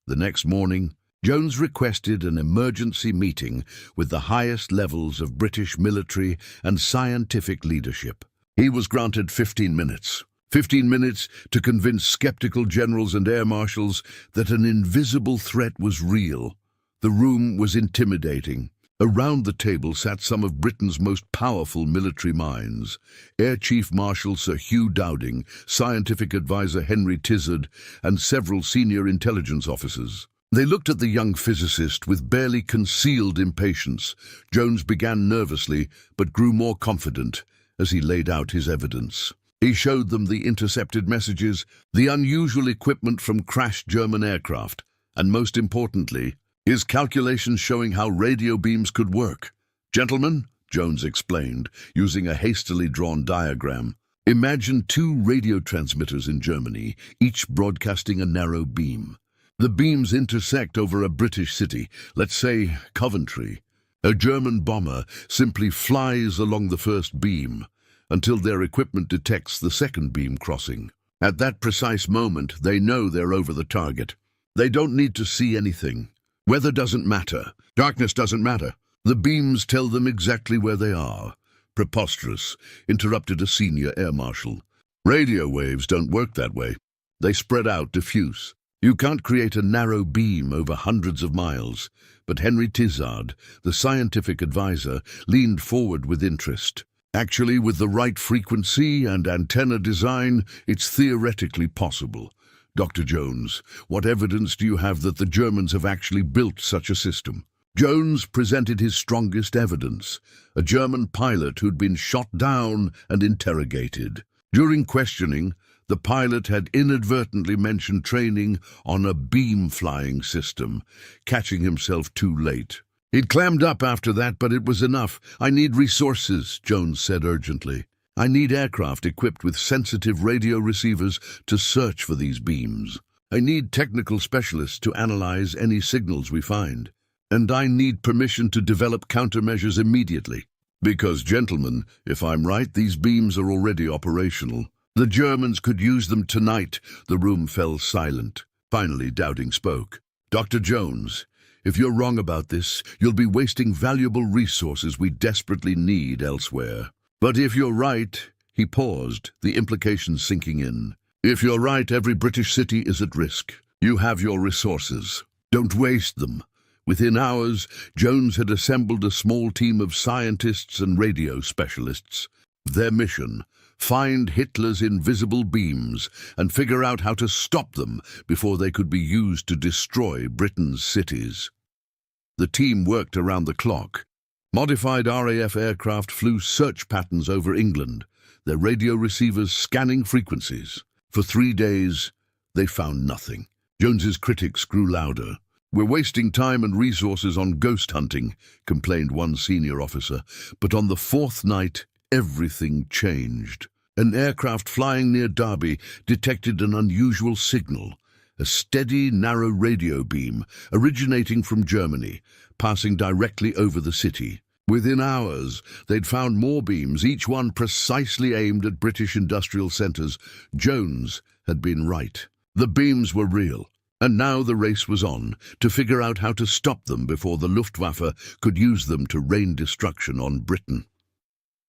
The next morning, Jones requested an emergency meeting with the highest levels of British military and scientific leadership. He was granted 15 minutes. 15 minutes to convince skeptical generals and air marshals that an invisible threat was real. The room was intimidating. Around the table sat some of Britain's most powerful military minds: Air Chief Marshal Sir Hugh Dowding, Scientific Advisor Henry Tizard, and several senior intelligence officers. They looked at the young physicist with barely concealed impatience. Jones began nervously, but grew more confident as he laid out his evidence. He showed them the intercepted messages, the unusual equipment from crashed German aircraft, and most importantly, his calculations showing how radio beams could work. "Gentlemen," Jones explained, using a hastily drawn diagram, "imagine 2 radio transmitters in Germany, each broadcasting a narrow beam. The beams intersect over a British city, let's say Coventry. A German bomber simply flies along the first beam until their equipment detects the second beam crossing. At that precise moment, they know they're over the target. They don't need to see anything. Weather doesn't matter. Darkness doesn't matter. The beams tell them exactly where they are. Preposterous, interrupted a senior air marshal. Radio waves don't work that way. They spread out, diffuse. You can't create a narrow beam over hundreds of miles. But Henry Tizard, the scientific advisor, leaned forward with interest. Actually, with the right frequency and antenna design, it's theoretically possible. Dr. Jones, what evidence do you have that the Germans have actually built such a system? Jones presented his strongest evidence, a German pilot who'd been shot down and interrogated. During questioning, the pilot had inadvertently mentioned training on a beam-flying system, catching himself too late. He'd clammed up after that, but it was enough. "I need resources," Jones said urgently. "I need aircraft equipped with sensitive radio receivers to search for these beams. I need technical specialists to analyze any signals we find. And I need permission to develop countermeasures immediately. Because, gentlemen, if I'm right, these beams are already operational. The Germans could use them tonight." The room fell silent. Finally, Dowding spoke. "Dr. Jones, if you're wrong about this, you'll be wasting valuable resources we desperately need elsewhere. But if you're right," he paused, the implications sinking in. "If you're right, every British city is at risk. You have your resources. Don't waste them." Within hours, Jones had assembled a small team of scientists and radio specialists. Their mission: find Hitler's invisible beams and figure out how to stop them before they could be used to destroy Britain's cities. The team worked around the clock. Modified RAF aircraft flew search patterns over England, their radio receivers scanning frequencies. For 3 days, they found nothing. Jones's critics grew louder. "We're wasting time and resources on ghost hunting," complained one senior officer. But on the 4th night, everything changed. An aircraft flying near Derby detected an unusual signal, a steady, narrow radio beam originating from Germany, passing directly over the city. Within hours, they'd found more beams, each one precisely aimed at British industrial centres. Jones had been right. The beams were real. And now the race was on, to figure out how to stop them before the Luftwaffe could use them to rain destruction on Britain.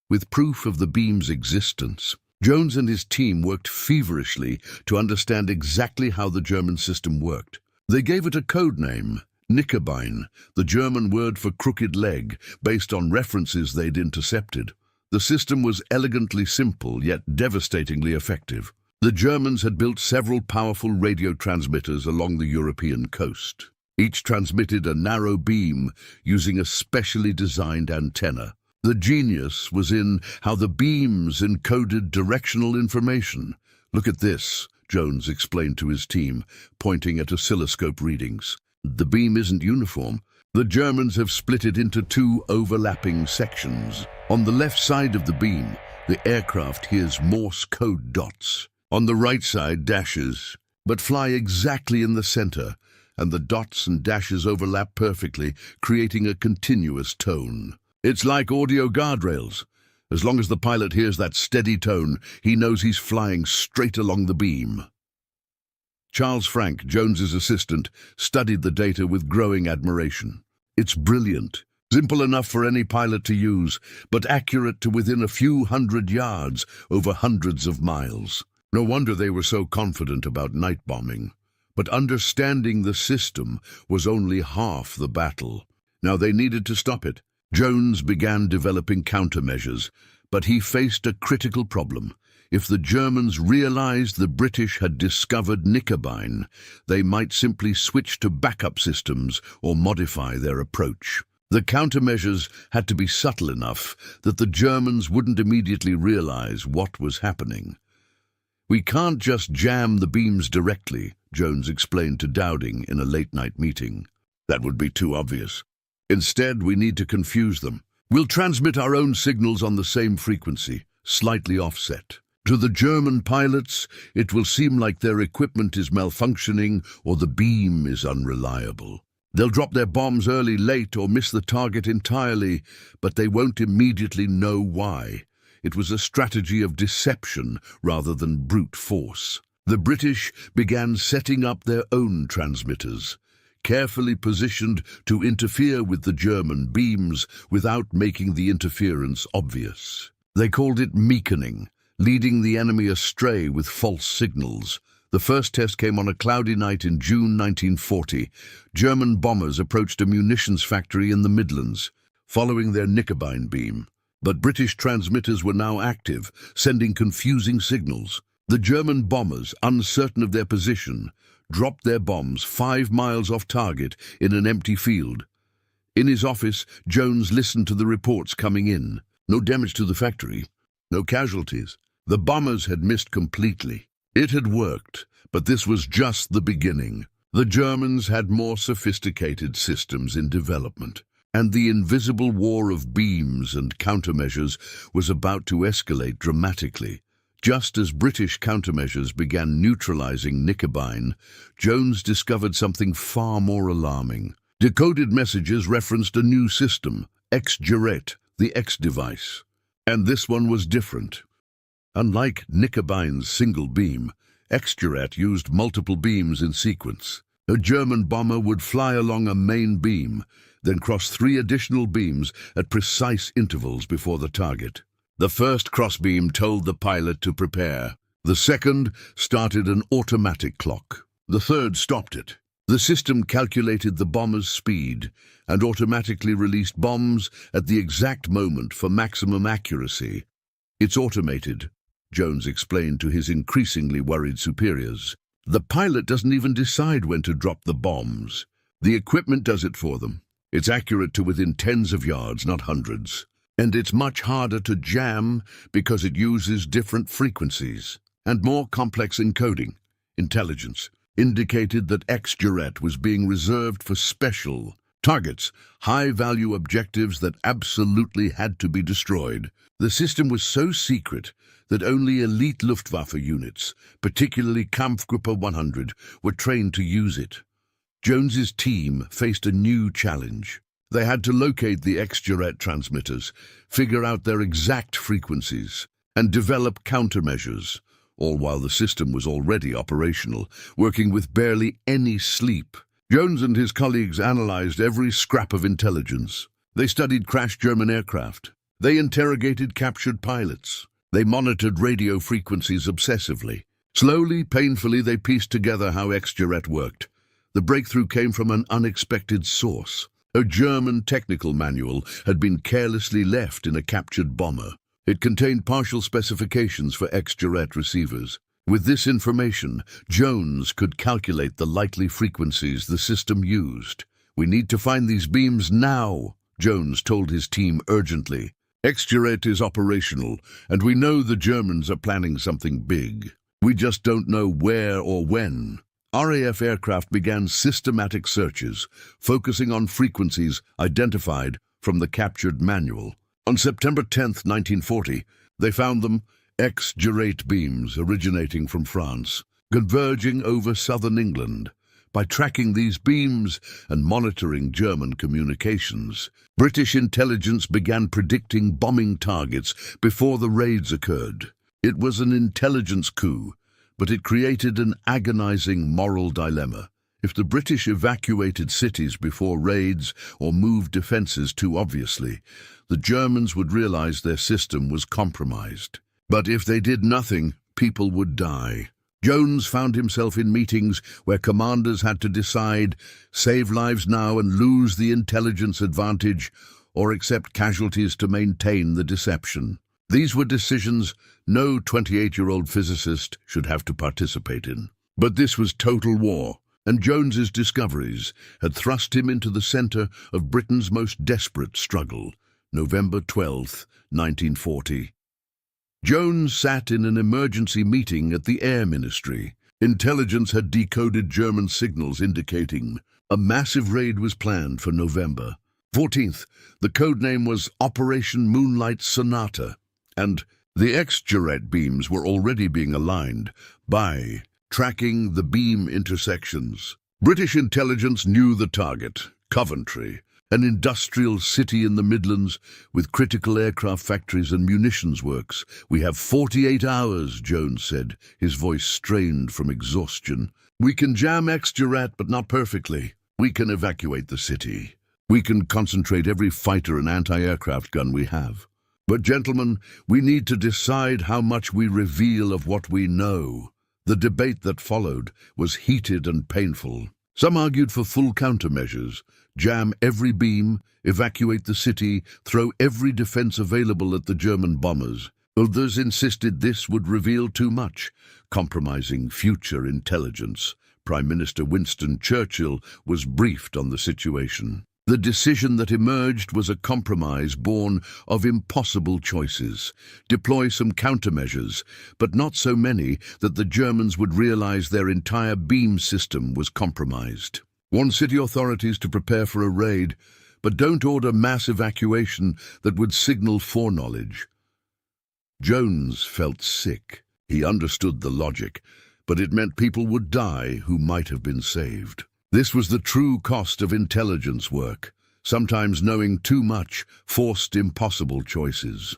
With proof of the beam's existence, Jones and his team worked feverishly to understand exactly how the German system worked. They gave it a code name, Knickerbein, the German word for crooked leg, based on references they'd intercepted. The system was elegantly simple, yet devastatingly effective. The Germans had built several powerful radio transmitters along the European coast. Each transmitted a narrow beam using a specially designed antenna. The genius was in how the beams encoded directional information. "Look at this," Jones explained to his team, pointing at oscilloscope readings. "The beam isn't uniform. The Germans have split it into 2 overlapping sections. On the left side of the beam, the aircraft hears Morse code dots. On the right side, dashes, but fly exactly in the center, and the dots and dashes overlap perfectly, creating a continuous tone. It's like audio guardrails. As long as the pilot hears that steady tone, he knows he's flying straight along the beam." Charles Frank, Jones's assistant, studied the data with growing admiration. "It's brilliant. Simple enough for any pilot to use, but accurate to within a few hundred yards over hundreds of miles. No wonder they were so confident about night bombing. But understanding the system was only half the battle. Now they needed to stop it. Jones began developing countermeasures, but he faced a critical problem. If the Germans realized the British had discovered Knickerbein, they might simply switch to backup systems or modify their approach. The countermeasures had to be subtle enough that the Germans wouldn't immediately realize what was happening. "We can't just jam the beams directly," Jones explained to Dowding in a late-night meeting. "That would be too obvious. Instead, we need to confuse them. We'll transmit our own signals on the same frequency, slightly offset. To the German pilots, it will seem like their equipment is malfunctioning or the beam is unreliable. They'll drop their bombs early, late, or miss the target entirely, but they won't immediately know why. It was a strategy of deception rather than brute force. The British began setting up their own transmitters, carefully positioned to interfere with the German beams without making the interference obvious. They called it meakening, leading the enemy astray with false signals. The first test came on a cloudy night in June 1940. German bombers approached a munitions factory in the Midlands, following their Knickerbein beam. But British transmitters were now active, sending confusing signals. The German bombers, uncertain of their position, dropped their bombs 5 miles off target in an empty field. In his office, Jones listened to the reports coming in. No damage to the factory, no casualties. The bombers had missed completely. It had worked, but this was just the beginning. The Germans had more sophisticated systems in development, and the invisible war of beams and countermeasures was about to escalate dramatically. Just as British countermeasures began neutralizing Knickerbein, Jones discovered something far more alarming. Decoded messages referenced a new system, X-Juret, the X device. And this one was different. Unlike Knickerbein's single beam, X-Juret used multiple beams in sequence. A German bomber would fly along a main beam, then cross 3 additional beams at precise intervals before the target. The first crossbeam told the pilot to prepare. The second started an automatic clock. The third stopped it. The system calculated the bomber's speed and automatically released bombs at the exact moment for maximum accuracy. "It's automated," Jones explained to his increasingly worried superiors. "The pilot doesn't even decide when to drop the bombs. The equipment does it for them. It's accurate to within tens of yards, not hundreds. And it's much harder to jam because it uses different frequencies and more complex encoding." Intelligence indicated that X-Juret was being reserved for special targets, high-value objectives that absolutely had to be destroyed. The system was so secret that only elite Luftwaffe units, particularly Kampfgruppe 100, were trained to use it. Jones's team faced a new challenge. They had to locate the X-Juret transmitters, figure out their exact frequencies, and develop countermeasures, all while the system was already operational, working with barely any sleep. Jones and his colleagues analyzed every scrap of intelligence. They studied crashed German aircraft. They interrogated captured pilots. They monitored radio frequencies obsessively. Slowly, painfully, they pieced together how X-Juret worked. The breakthrough came from an unexpected source. A German technical manual had been carelessly left in a captured bomber. It contained partial specifications for X-Juret receivers. With this information, Jones could calculate the likely frequencies the system used. "We need to find these beams now," Jones told his team urgently. "X-Juret is operational, and we know the Germans are planning something big. We just don't know where or when." RAF aircraft began systematic searches, focusing on frequencies identified from the captured manual. On September 10, 1940, they found them, X-Juret beams originating from France, converging over southern England. By tracking these beams and monitoring German communications, British intelligence began predicting bombing targets before the raids occurred. It was an intelligence coup, but it created an agonizing moral dilemma. If the British evacuated cities before raids or moved defenses too obviously, the Germans would realize their system was compromised. But if they did nothing, people would die. Jones found himself in meetings where commanders had to decide, save lives now and lose the intelligence advantage, or accept casualties to maintain the deception. These were decisions no 28-year-old physicist should have to participate in. But this was total war, and Jones's discoveries had thrust him into the center of Britain's most desperate struggle. November 12, 1940. Jones sat in an emergency meeting at the Air Ministry. Intelligence had decoded German signals indicating a massive raid was planned for November 14th. The codename was Operation Moonlight Sonata, and the X-Juret beams were already being aligned by tracking the beam intersections. British intelligence knew the target, Coventry, an industrial city in the Midlands with critical aircraft factories and munitions works. "We have 48 hours, Jones said, his voice strained from exhaustion. "We can jam Exdurat, but not perfectly. We can evacuate the city. We can concentrate every fighter and anti-aircraft gun we have. But, gentlemen, we need to decide how much we reveal of what we know." The debate that followed was heated and painful. Some argued for full countermeasures: jam every beam, evacuate the city, throw every defense available at the German bombers. Others insisted this would reveal too much, compromising future intelligence. Prime Minister Winston Churchill was briefed on the situation. The decision that emerged was a compromise born of impossible choices. Deploy some countermeasures, but not so many that the Germans would realize their entire beam system was compromised. Warn city authorities to prepare for a raid, but don't order mass evacuation that would signal foreknowledge. Jones felt sick. He understood the logic, but it meant people would die who might have been saved. This was the true cost of intelligence work. Sometimes knowing too much forced impossible choices.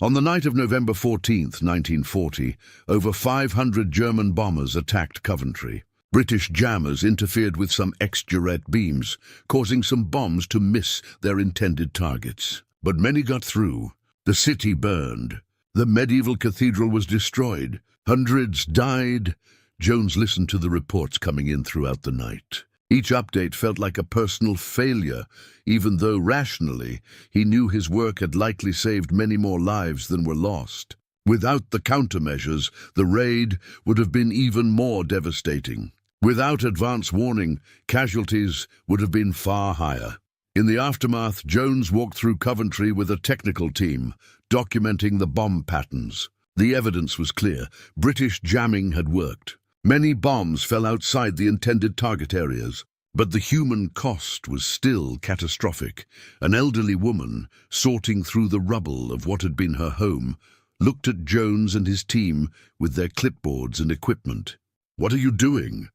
On the night of November 14th, 1940, over 500 German bombers attacked Coventry. British jammers interfered with some Exdurat beams, causing some bombs to miss their intended targets. But many got through. The city burned. The medieval cathedral was destroyed. Hundreds died. Jones listened to the reports coming in throughout the night. Each update felt like a personal failure, even though rationally he knew his work had likely saved many more lives than were lost. Without the countermeasures, the raid would have been even more devastating. Without advance warning, casualties would have been far higher. In the aftermath, Jones walked through Coventry with a technical team, documenting the bomb patterns. The evidence was clear. British jamming had worked. Many bombs fell outside the intended target areas, but the human cost was still catastrophic. An elderly woman, sorting through the rubble of what had been her home, looked at Jones and his team with their clipboards and equipment. "What are you doing?"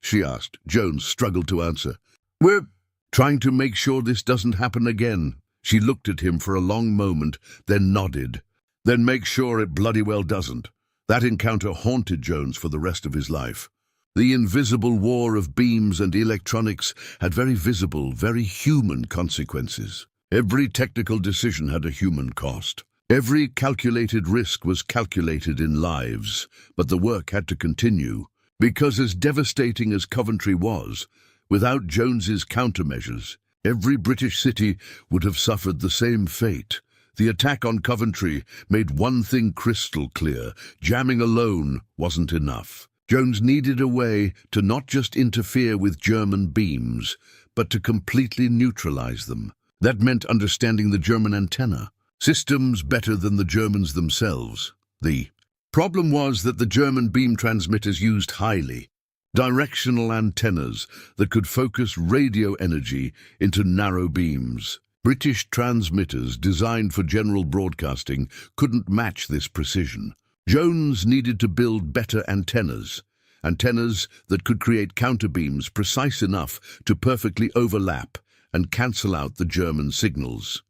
she asked. Jones struggled to answer. "We're trying to make sure this doesn't happen again." She looked at him for a long moment, then nodded. "Then make sure it bloody well doesn't." That encounter haunted Jones for the rest of his life. The invisible war of beams and electronics had very visible, very human consequences. Every technical decision had a human cost. Every calculated risk was calculated in lives, but the work had to continue. Because as devastating as Coventry was, without Jones's countermeasures, every British city would have suffered the same fate. The attack on Coventry made one thing crystal clear: jamming alone wasn't enough. Jones needed a way to not just interfere with German beams, but to completely neutralize them. That meant understanding the German antenna, systems better than the Germans themselves. The problem was that the German beam transmitters used highly directional antennas that could focus radio energy into narrow beams. British transmitters designed for general broadcasting couldn't match this precision. Jones needed to build better antennas that could create counterbeams precise enough to perfectly overlap and cancel out the German signals.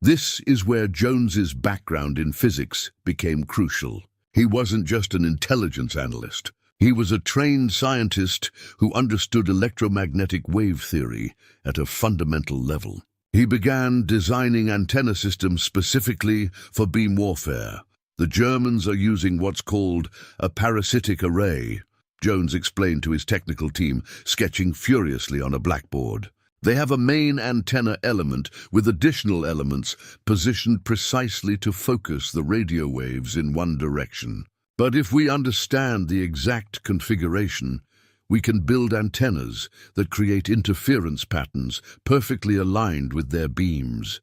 This is where Jones's background in physics became crucial. He wasn't just an intelligence analyst. He was a trained scientist who understood electromagnetic wave theory at a fundamental level. He began designing antenna systems specifically for beam warfare. "The Germans are using what's called a parasitic array," Jones explained to his technical team, sketching furiously on a blackboard. "They have a main antenna element with additional elements positioned precisely to focus the radio waves in one direction. But if we understand the exact configuration, we can build antennas that create interference patterns perfectly aligned with their beams."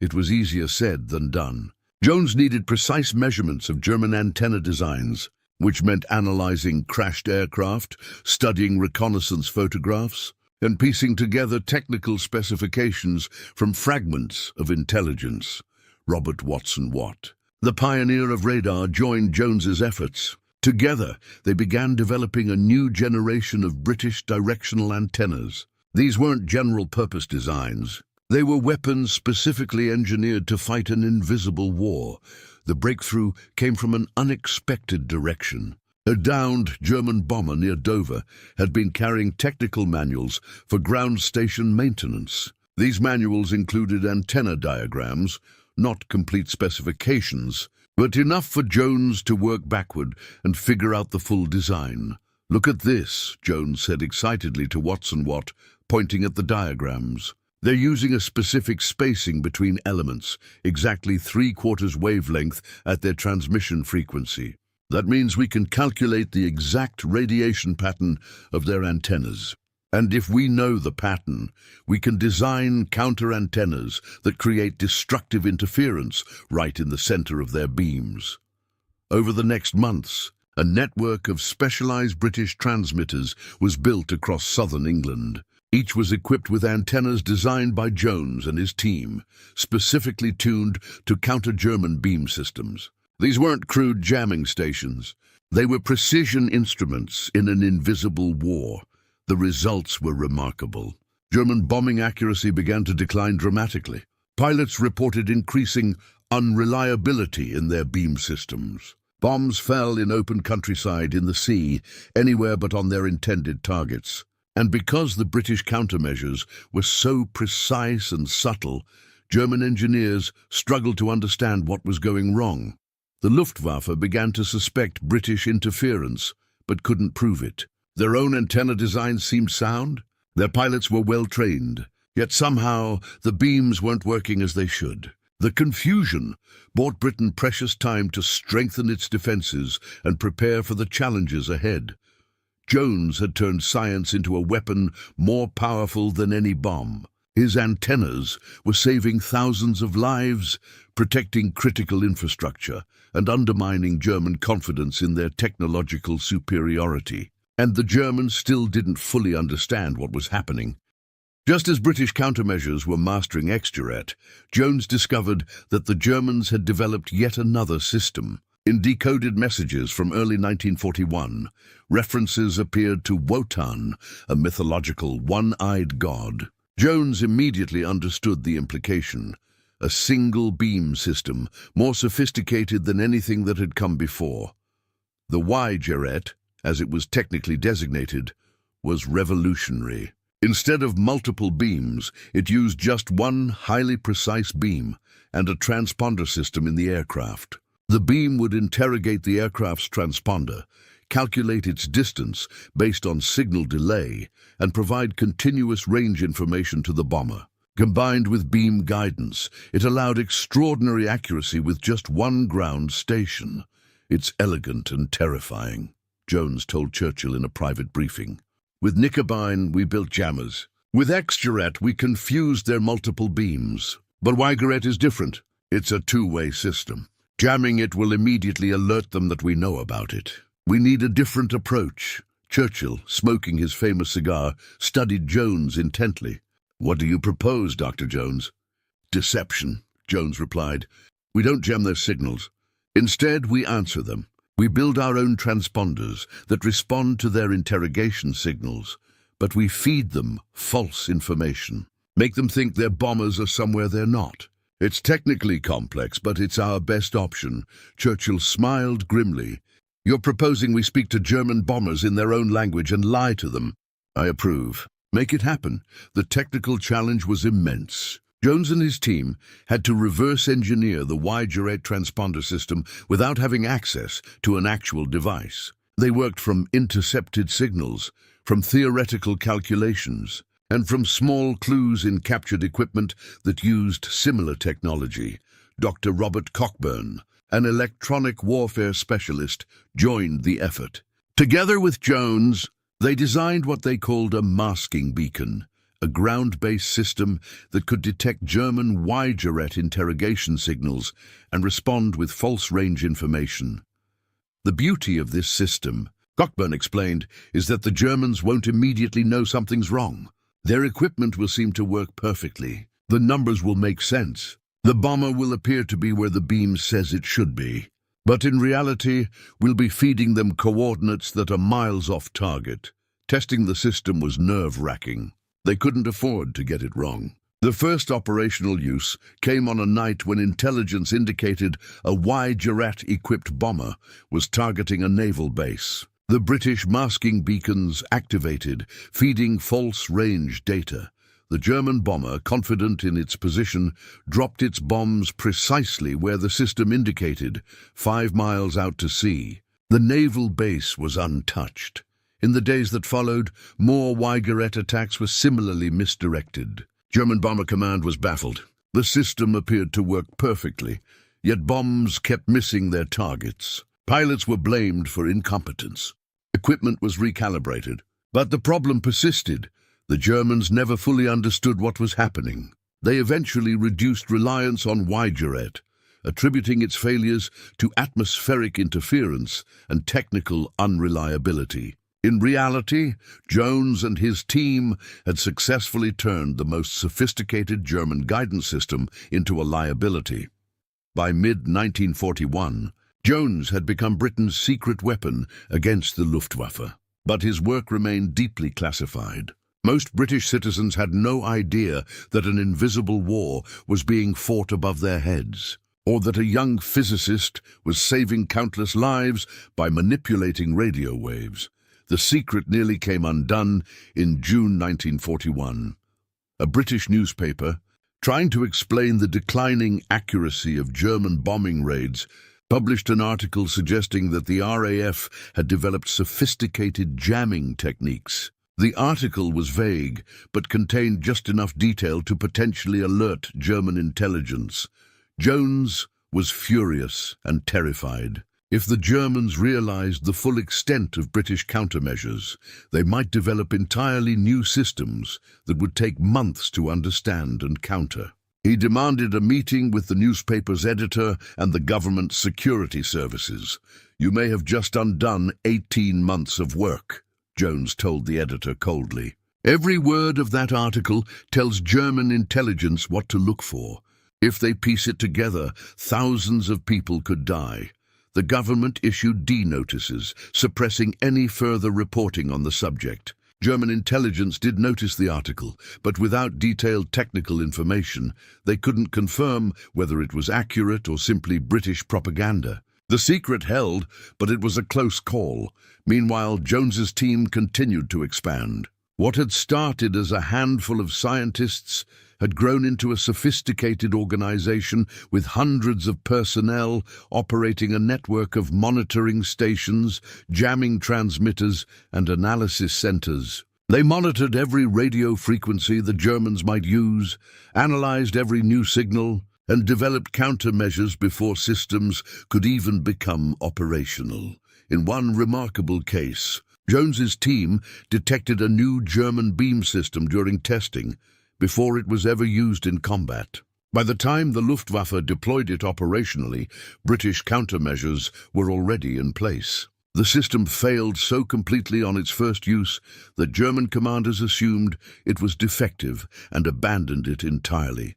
It was easier said than done. Jones needed precise measurements of German antenna designs, which meant analyzing crashed aircraft, studying reconnaissance photographs, and piecing together technical specifications from fragments of intelligence. Robert Watson Watt, the pioneer of radar, joined Jones's efforts. Together, they began developing a new generation of British directional antennas. These weren't general-purpose designs. They were weapons specifically engineered to fight an invisible war. The breakthrough came from an unexpected direction. A downed German bomber near Dover had been carrying technical manuals for ground station maintenance. These manuals included antenna diagrams, not complete specifications, but enough for Jones to work backward and figure out the full design. "Look at this," Jones said excitedly to Watson Watt, pointing at the diagrams. "They're using a specific spacing between elements, exactly 3/4 wavelength at their transmission frequency. That means we can calculate the exact radiation pattern of their antennas. And if we know the pattern, we can design counter-antennas that create destructive interference right in the center of their beams." Over the next months, a network of specialized British transmitters was built across southern England. Each was equipped with antennas designed by Jones and his team, specifically tuned to counter German beam systems. These weren't crude jamming stations. They were precision instruments in an invisible war. The results were remarkable. German bombing accuracy began to decline dramatically. Pilots reported increasing unreliability in their beam systems. Bombs fell in open countryside, in the sea, anywhere but on their intended targets. And because the British countermeasures were so precise and subtle, German engineers struggled to understand what was going wrong. The Luftwaffe began to suspect British interference, but couldn't prove it. Their own antenna designs seemed sound. Their pilots were well trained, yet somehow the beams weren't working as they should. The confusion bought Britain precious time to strengthen its defenses and prepare for the challenges ahead. Jones had turned science into a weapon more powerful than any bomb. His antennas were saving thousands of lives, protecting critical infrastructure, and undermining German confidence in their technological superiority. And the Germans still didn't fully understand what was happening. Just as British countermeasures were mastering Exjuret, Jones discovered that the Germans had developed yet another system. In decoded messages from early 1941, references appeared to Wotan, a mythological one-eyed god. Jones immediately understood the implication. A single beam system, more sophisticated than anything that had come before. The Y-Jeret, as it was technically designated, was revolutionary. Instead of multiple beams, it used just one highly precise beam and a transponder system in the aircraft. The beam would interrogate the aircraft's transponder, calculate its distance based on signal delay, and provide continuous range information to the bomber. Combined with beam guidance, it allowed extraordinary accuracy with just one ground station. "It's elegant and terrifying," Jones told Churchill in a private briefing. "With Knickerbein, we built jammers. With Exjuret, we confused their multiple beams. But Wygaret is different. It's a two-way system. Jamming it will immediately alert them that we know about it. We need a different approach." Churchill, smoking his famous cigar, studied Jones intently. "What do you propose, Dr. Jones?" "Deception," Jones replied. "We don't jam their signals. Instead, we answer them. We build our own transponders that respond to their interrogation signals, but we feed them false information. Make them think their bombers are somewhere they're not. It's technically complex, but it's our best option." Churchill smiled grimly. "You're proposing we speak to German bombers in their own language and lie to them. I approve. Make it happen." The technical challenge was immense. Jones and his team had to reverse engineer the Y-Jeret transponder system without having access to an actual device. They worked from intercepted signals, from theoretical calculations, and from small clues in captured equipment that used similar technology. Dr. Robert Cockburn, an electronic warfare specialist, joined the effort. Together with Jones, they designed what they called a masking beacon, a ground-based system that could detect German Y-Jeret interrogation signals and respond with false range information. The beauty of this system, Cockburn explained, is that the Germans won't immediately know something's wrong. Their equipment will seem to work perfectly. The numbers will make sense. The bomber will appear to be where the beam says it should be. But in reality, we'll be feeding them coordinates that are miles off target. Testing the system was nerve-wracking. They couldn't afford to get it wrong. The first operational use came on a night when intelligence indicated a Barrages-equipped bomber was targeting a naval base. The British masking beacons activated, feeding false range data. The German bomber, confident in its position, dropped its bombs precisely where the system indicated, 5 miles out to sea. The naval base was untouched. In the days that followed, more Barrages attacks were similarly misdirected. German Bomber Command was baffled. The system appeared to work perfectly, yet bombs kept missing their targets. Pilots were blamed for incompetence. Equipment was recalibrated. But the problem persisted. The Germans never fully understood what was happening. They eventually reduced reliance on Barrages, attributing its failures to atmospheric interference and technical unreliability. In reality, Jones and his team had successfully turned the most sophisticated German guidance system into a liability. By mid-1941, Jones had become Britain's secret weapon against the Luftwaffe, but his work remained deeply classified. Most British citizens had no idea that an invisible war was being fought above their heads, or that a young physicist was saving countless lives by manipulating radio waves. The secret nearly came undone in June 1941. A British newspaper, trying to explain the declining accuracy of German bombing raids, published an article suggesting that the RAF had developed sophisticated jamming techniques. The article was vague, but contained just enough detail to potentially alert German intelligence. Jones was furious and terrified. If the Germans realized the full extent of British countermeasures, they might develop entirely new systems that would take months to understand and counter. He demanded a meeting with the newspaper's editor and the government security services. "You may have just undone 18 months of work," Jones told the editor coldly. "Every word of that article tells German intelligence what to look for. If they piece it together, thousands of people could die." The government issued D-notices, suppressing any further reporting on the subject. German intelligence did notice the article, but without detailed technical information, they couldn't confirm whether it was accurate or simply British propaganda. The secret held, but it was a close call. Meanwhile, Jones's team continued to expand. What had started as a handful of scientists had grown into a sophisticated organization with hundreds of personnel operating a network of monitoring stations, jamming transmitters, and analysis centers. They monitored every radio frequency the Germans might use, analyzed every new signal, and developed countermeasures before systems could even become operational. In one remarkable case, Jones's team detected a new German beam system during testing, before it was ever used in combat. By the time the Luftwaffe deployed it operationally, British countermeasures were already in place. The system failed so completely on its first use that German commanders assumed it was defective and abandoned it entirely.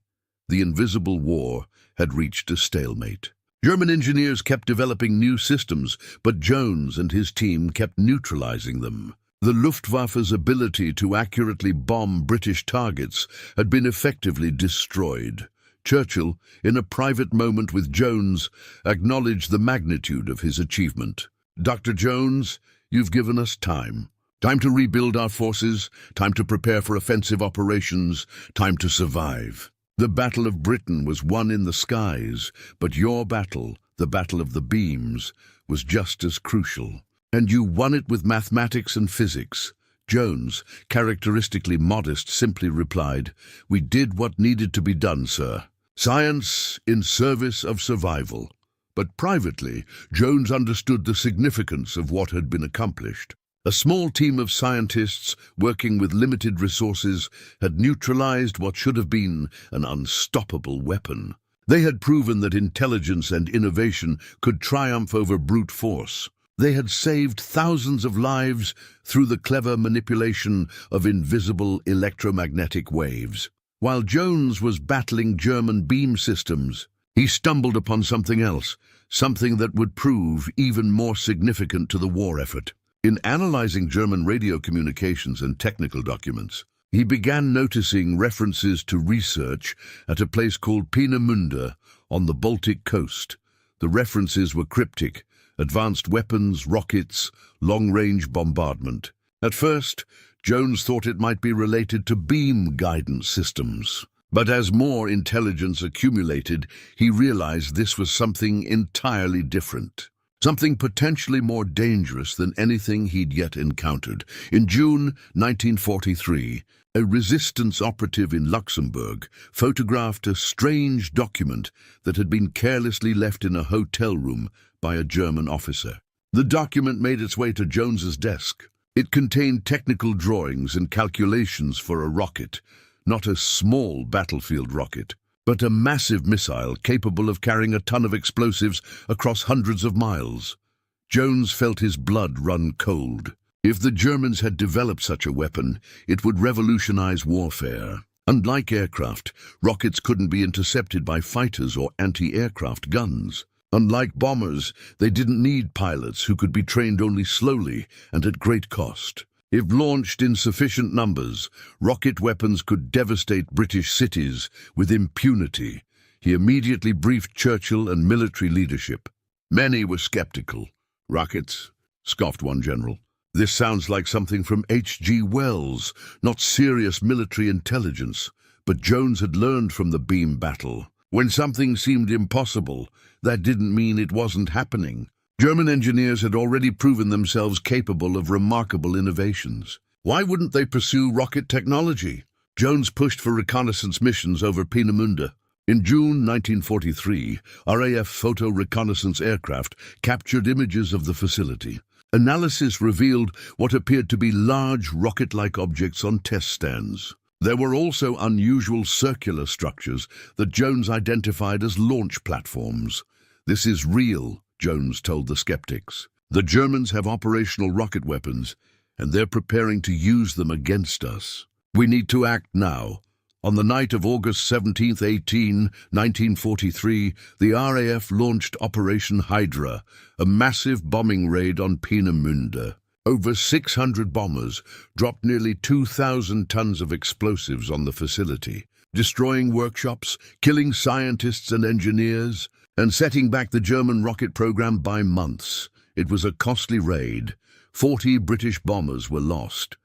The invisible war had reached a stalemate. German engineers kept developing new systems, but Jones and his team kept neutralizing them. The Luftwaffe's ability to accurately bomb British targets had been effectively destroyed. Churchill, in a private moment with Jones, acknowledged the magnitude of his achievement. "Dr. Jones, you've given us time. Time to rebuild our forces, time to prepare for offensive operations, time to survive. The Battle of Britain was won in the skies, but your battle, the Battle of the Beams, was just as crucial. And you won it with mathematics and physics." Jones, characteristically modest, simply replied, "We did what needed to be done, sir. Science in service of survival." But privately, Jones understood the significance of what had been accomplished. A small team of scientists, working with limited resources, had neutralized what should have been an unstoppable weapon. They had proven that intelligence and innovation could triumph over brute force. They had saved thousands of lives through the clever manipulation of invisible electromagnetic waves. While Jones was battling German beam systems, he stumbled upon something else, something that would prove even more significant to the war effort. In analyzing German radio communications and technical documents, he began noticing references to research at a place called Peenemünde on the Baltic coast. The references were cryptic: advanced weapons, rockets, long-range bombardment. At first, Jones thought it might be related to beam guidance systems. But as more intelligence accumulated, he realized this was something entirely different. Something potentially more dangerous than anything he'd yet encountered. In June 1943, a resistance operative in Luxembourg photographed a strange document that had been carelessly left in a hotel room by a German officer. The document made its way to Jones's desk. It contained technical drawings and calculations for a rocket, not a small battlefield rocket, but a massive missile capable of carrying a ton of explosives across hundreds of miles. Jones felt his blood run cold. If the Germans had developed such a weapon, it would revolutionize warfare. Unlike aircraft, rockets couldn't be intercepted by fighters or anti-aircraft guns. Unlike bombers, they didn't need pilots who could be trained only slowly and at great cost. If launched in sufficient numbers, rocket weapons could devastate British cities with impunity. He immediately briefed Churchill and military leadership. Many were skeptical. "Rockets?" scoffed one general. "This sounds like something from H.G. Wells, not serious military intelligence." But Jones had learned from the beam battle. When something seemed impossible, that didn't mean it wasn't happening. German engineers had already proven themselves capable of remarkable innovations. Why wouldn't they pursue rocket technology? Jones pushed for reconnaissance missions over Peenemünde. In June 1943, RAF photo reconnaissance aircraft captured images of the facility. Analysis revealed what appeared to be large rocket-like objects on test stands. There were also unusual circular structures that Jones identified as launch platforms. "This is real," Jones told the skeptics. "The Germans have operational rocket weapons, and they're preparing to use them against us. We need to act now." On the night of August 17–18, 1943, the RAF launched Operation Hydra, a massive bombing raid on Peenemünde. Over 600 bombers dropped nearly 2,000 tons of explosives on the facility, destroying workshops, killing scientists and engineers, and setting back the German rocket program by months. It was a costly raid. 40 British bombers were lost,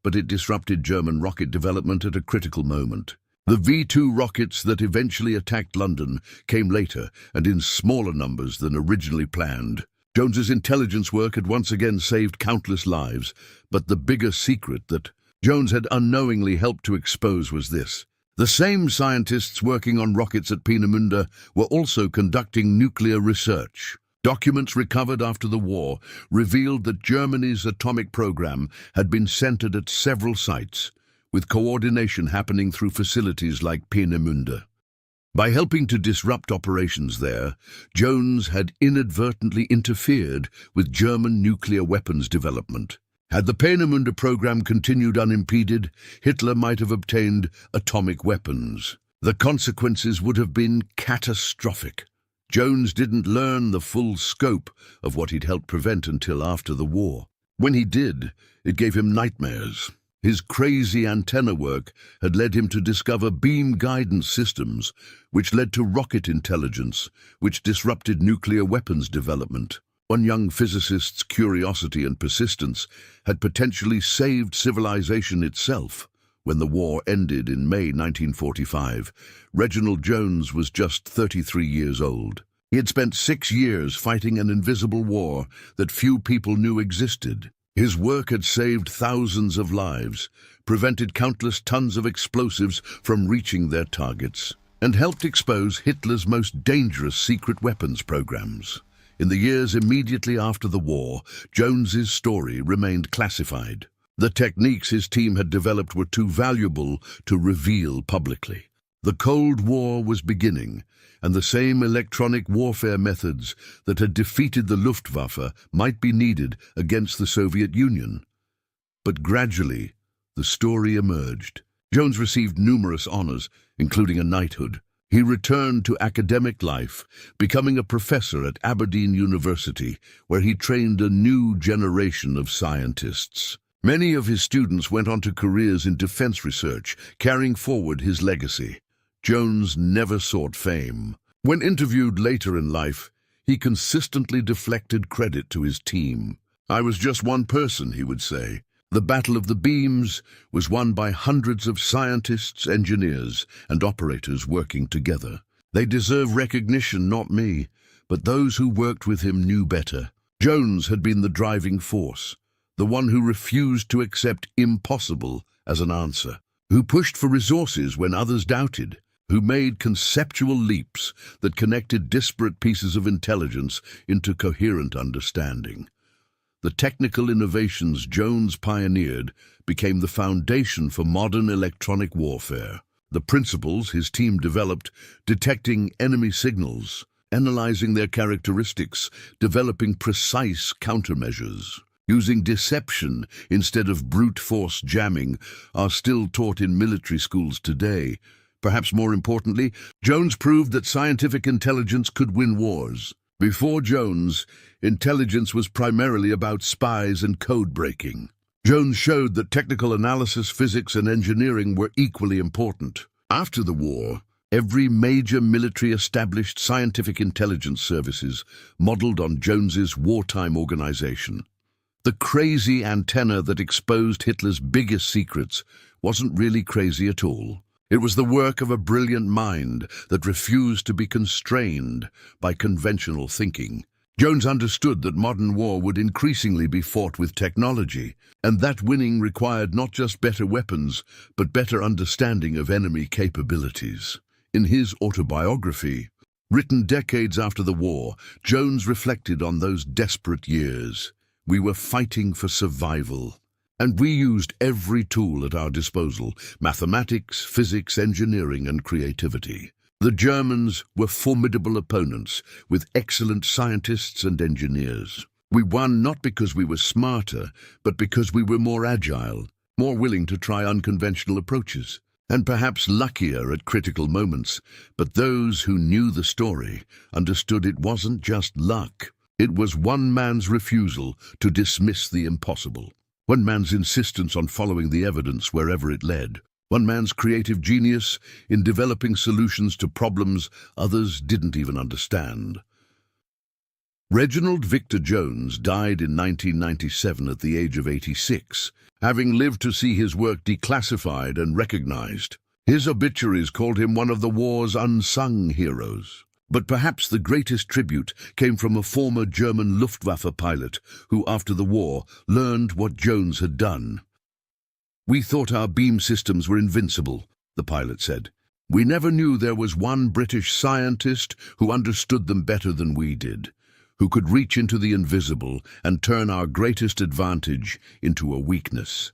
but it disrupted German rocket development at a critical moment. The V-2 rockets that eventually attacked London came later and in smaller numbers than originally planned. Jones's intelligence work had once again saved countless lives, but the bigger secret that Jones had unknowingly helped to expose was this: the same scientists working on rockets at Peenemünde were also conducting nuclear research. Documents recovered after the war revealed that Germany's atomic program had been centered at several sites, with coordination happening through facilities like Peenemünde. By helping to disrupt operations there, Jones had inadvertently interfered with German nuclear weapons development. Had the Peenemünde program continued unimpeded, Hitler might have obtained atomic weapons. The consequences would have been catastrophic. Jones didn't learn the full scope of what he'd helped prevent until after the war. When he did, it gave him nightmares. His crazy antenna work had led him to discover beam guidance systems, which led to rocket intelligence, which disrupted nuclear weapons development. One young physicist's curiosity and persistence had potentially saved civilization itself. When the war ended in May 1945, Reginald Jones was just 33 years old. He had spent 6 years fighting an invisible war that few people knew existed. His work had saved thousands of lives, prevented countless tons of explosives from reaching their targets, and helped expose Hitler's most dangerous secret weapons programs. In the years immediately after the war, Jones's story remained classified. The techniques his team had developed were too valuable to reveal publicly. The Cold War was beginning, and the same electronic warfare methods that had defeated the Luftwaffe might be needed against the Soviet Union. But gradually, the story emerged. Jones received numerous honors, including a knighthood. He returned to academic life, becoming a professor at Aberdeen University, where he trained a new generation of scientists. Many of his students went on to careers in defense research, carrying forward his legacy. Jones never sought fame. When interviewed later in life, he consistently deflected credit to his team. "I was just one person," he would say. "The Battle of the Beams was won by hundreds of scientists, engineers, and operators working together. They deserve recognition, not me, but those who worked with him knew better." Jones had been the driving force, the one who refused to accept impossible as an answer, who pushed for resources when others doubted, who made conceptual leaps that connected disparate pieces of intelligence into coherent understanding. The technical innovations Jones pioneered became the foundation for modern electronic warfare. The principles his team developed, detecting enemy signals, analyzing their characteristics, developing precise countermeasures, using deception instead of brute force jamming, are still taught in military schools today. Perhaps more importantly, Jones proved that scientific intelligence could win wars. Before Jones, intelligence was primarily about spies and code breaking. Jones showed that technical analysis, physics, and engineering were equally important. After the war, every major military established scientific intelligence services modeled on Jones's wartime organization. The crazy antenna that exposed Hitler's biggest secrets wasn't really crazy at all. It was the work of a brilliant mind that refused to be constrained by conventional thinking. Jones understood that modern war would increasingly be fought with technology, and that winning required not just better weapons, but better understanding of enemy capabilities. In his autobiography, written decades after the war, Jones reflected on those desperate years. "We were fighting for survival. And we used every tool at our disposal: mathematics, physics, engineering, and creativity. The Germans were formidable opponents, with excellent scientists and engineers. We won not because we were smarter, but because we were more agile, more willing to try unconventional approaches, and perhaps luckier at critical moments. But those who knew the story understood it wasn't just luck. It was one man's refusal to dismiss the impossible. One man's insistence on following the evidence wherever it led. One man's creative genius in developing solutions to problems others didn't even understand." Reginald Victor Jones died in 1997 at the age of 86, having lived to see his work declassified and recognized. His obituaries called him one of the war's unsung heroes. But perhaps the greatest tribute came from a former German Luftwaffe pilot who, after the war, learned what Jones had done. "We thought our beam systems were invincible," the pilot said. "We never knew there was one British scientist who understood them better than we did, who could reach into the invisible and turn our greatest advantage into a weakness."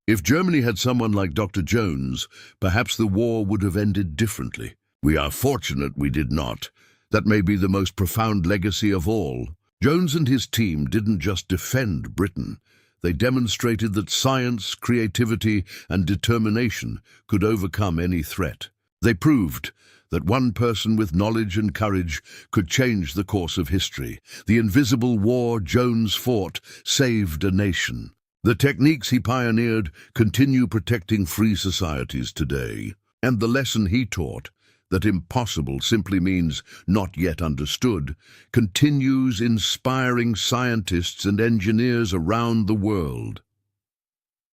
If Germany had someone like Dr. Jones, perhaps the war would have ended differently. We are fortunate we did not. That may be the most profound legacy of all. Jones and his team didn't just defend Britain. They demonstrated that science, creativity, and determination could overcome any threat. They proved that one person with knowledge and courage could change the course of history. The invisible war Jones fought saved a nation. The techniques he pioneered continue protecting free societies today. And the lesson he taught, that impossible simply means not yet understood, continues inspiring scientists and engineers around the world.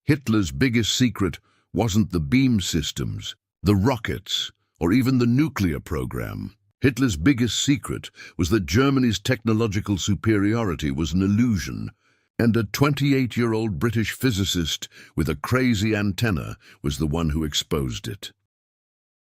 Hitler's biggest secret wasn't the beam systems, the rockets, or even the nuclear program. Hitler's biggest secret was that Germany's technological superiority was an illusion, and a 28-year-old British physicist with a crazy antenna was the one who exposed it.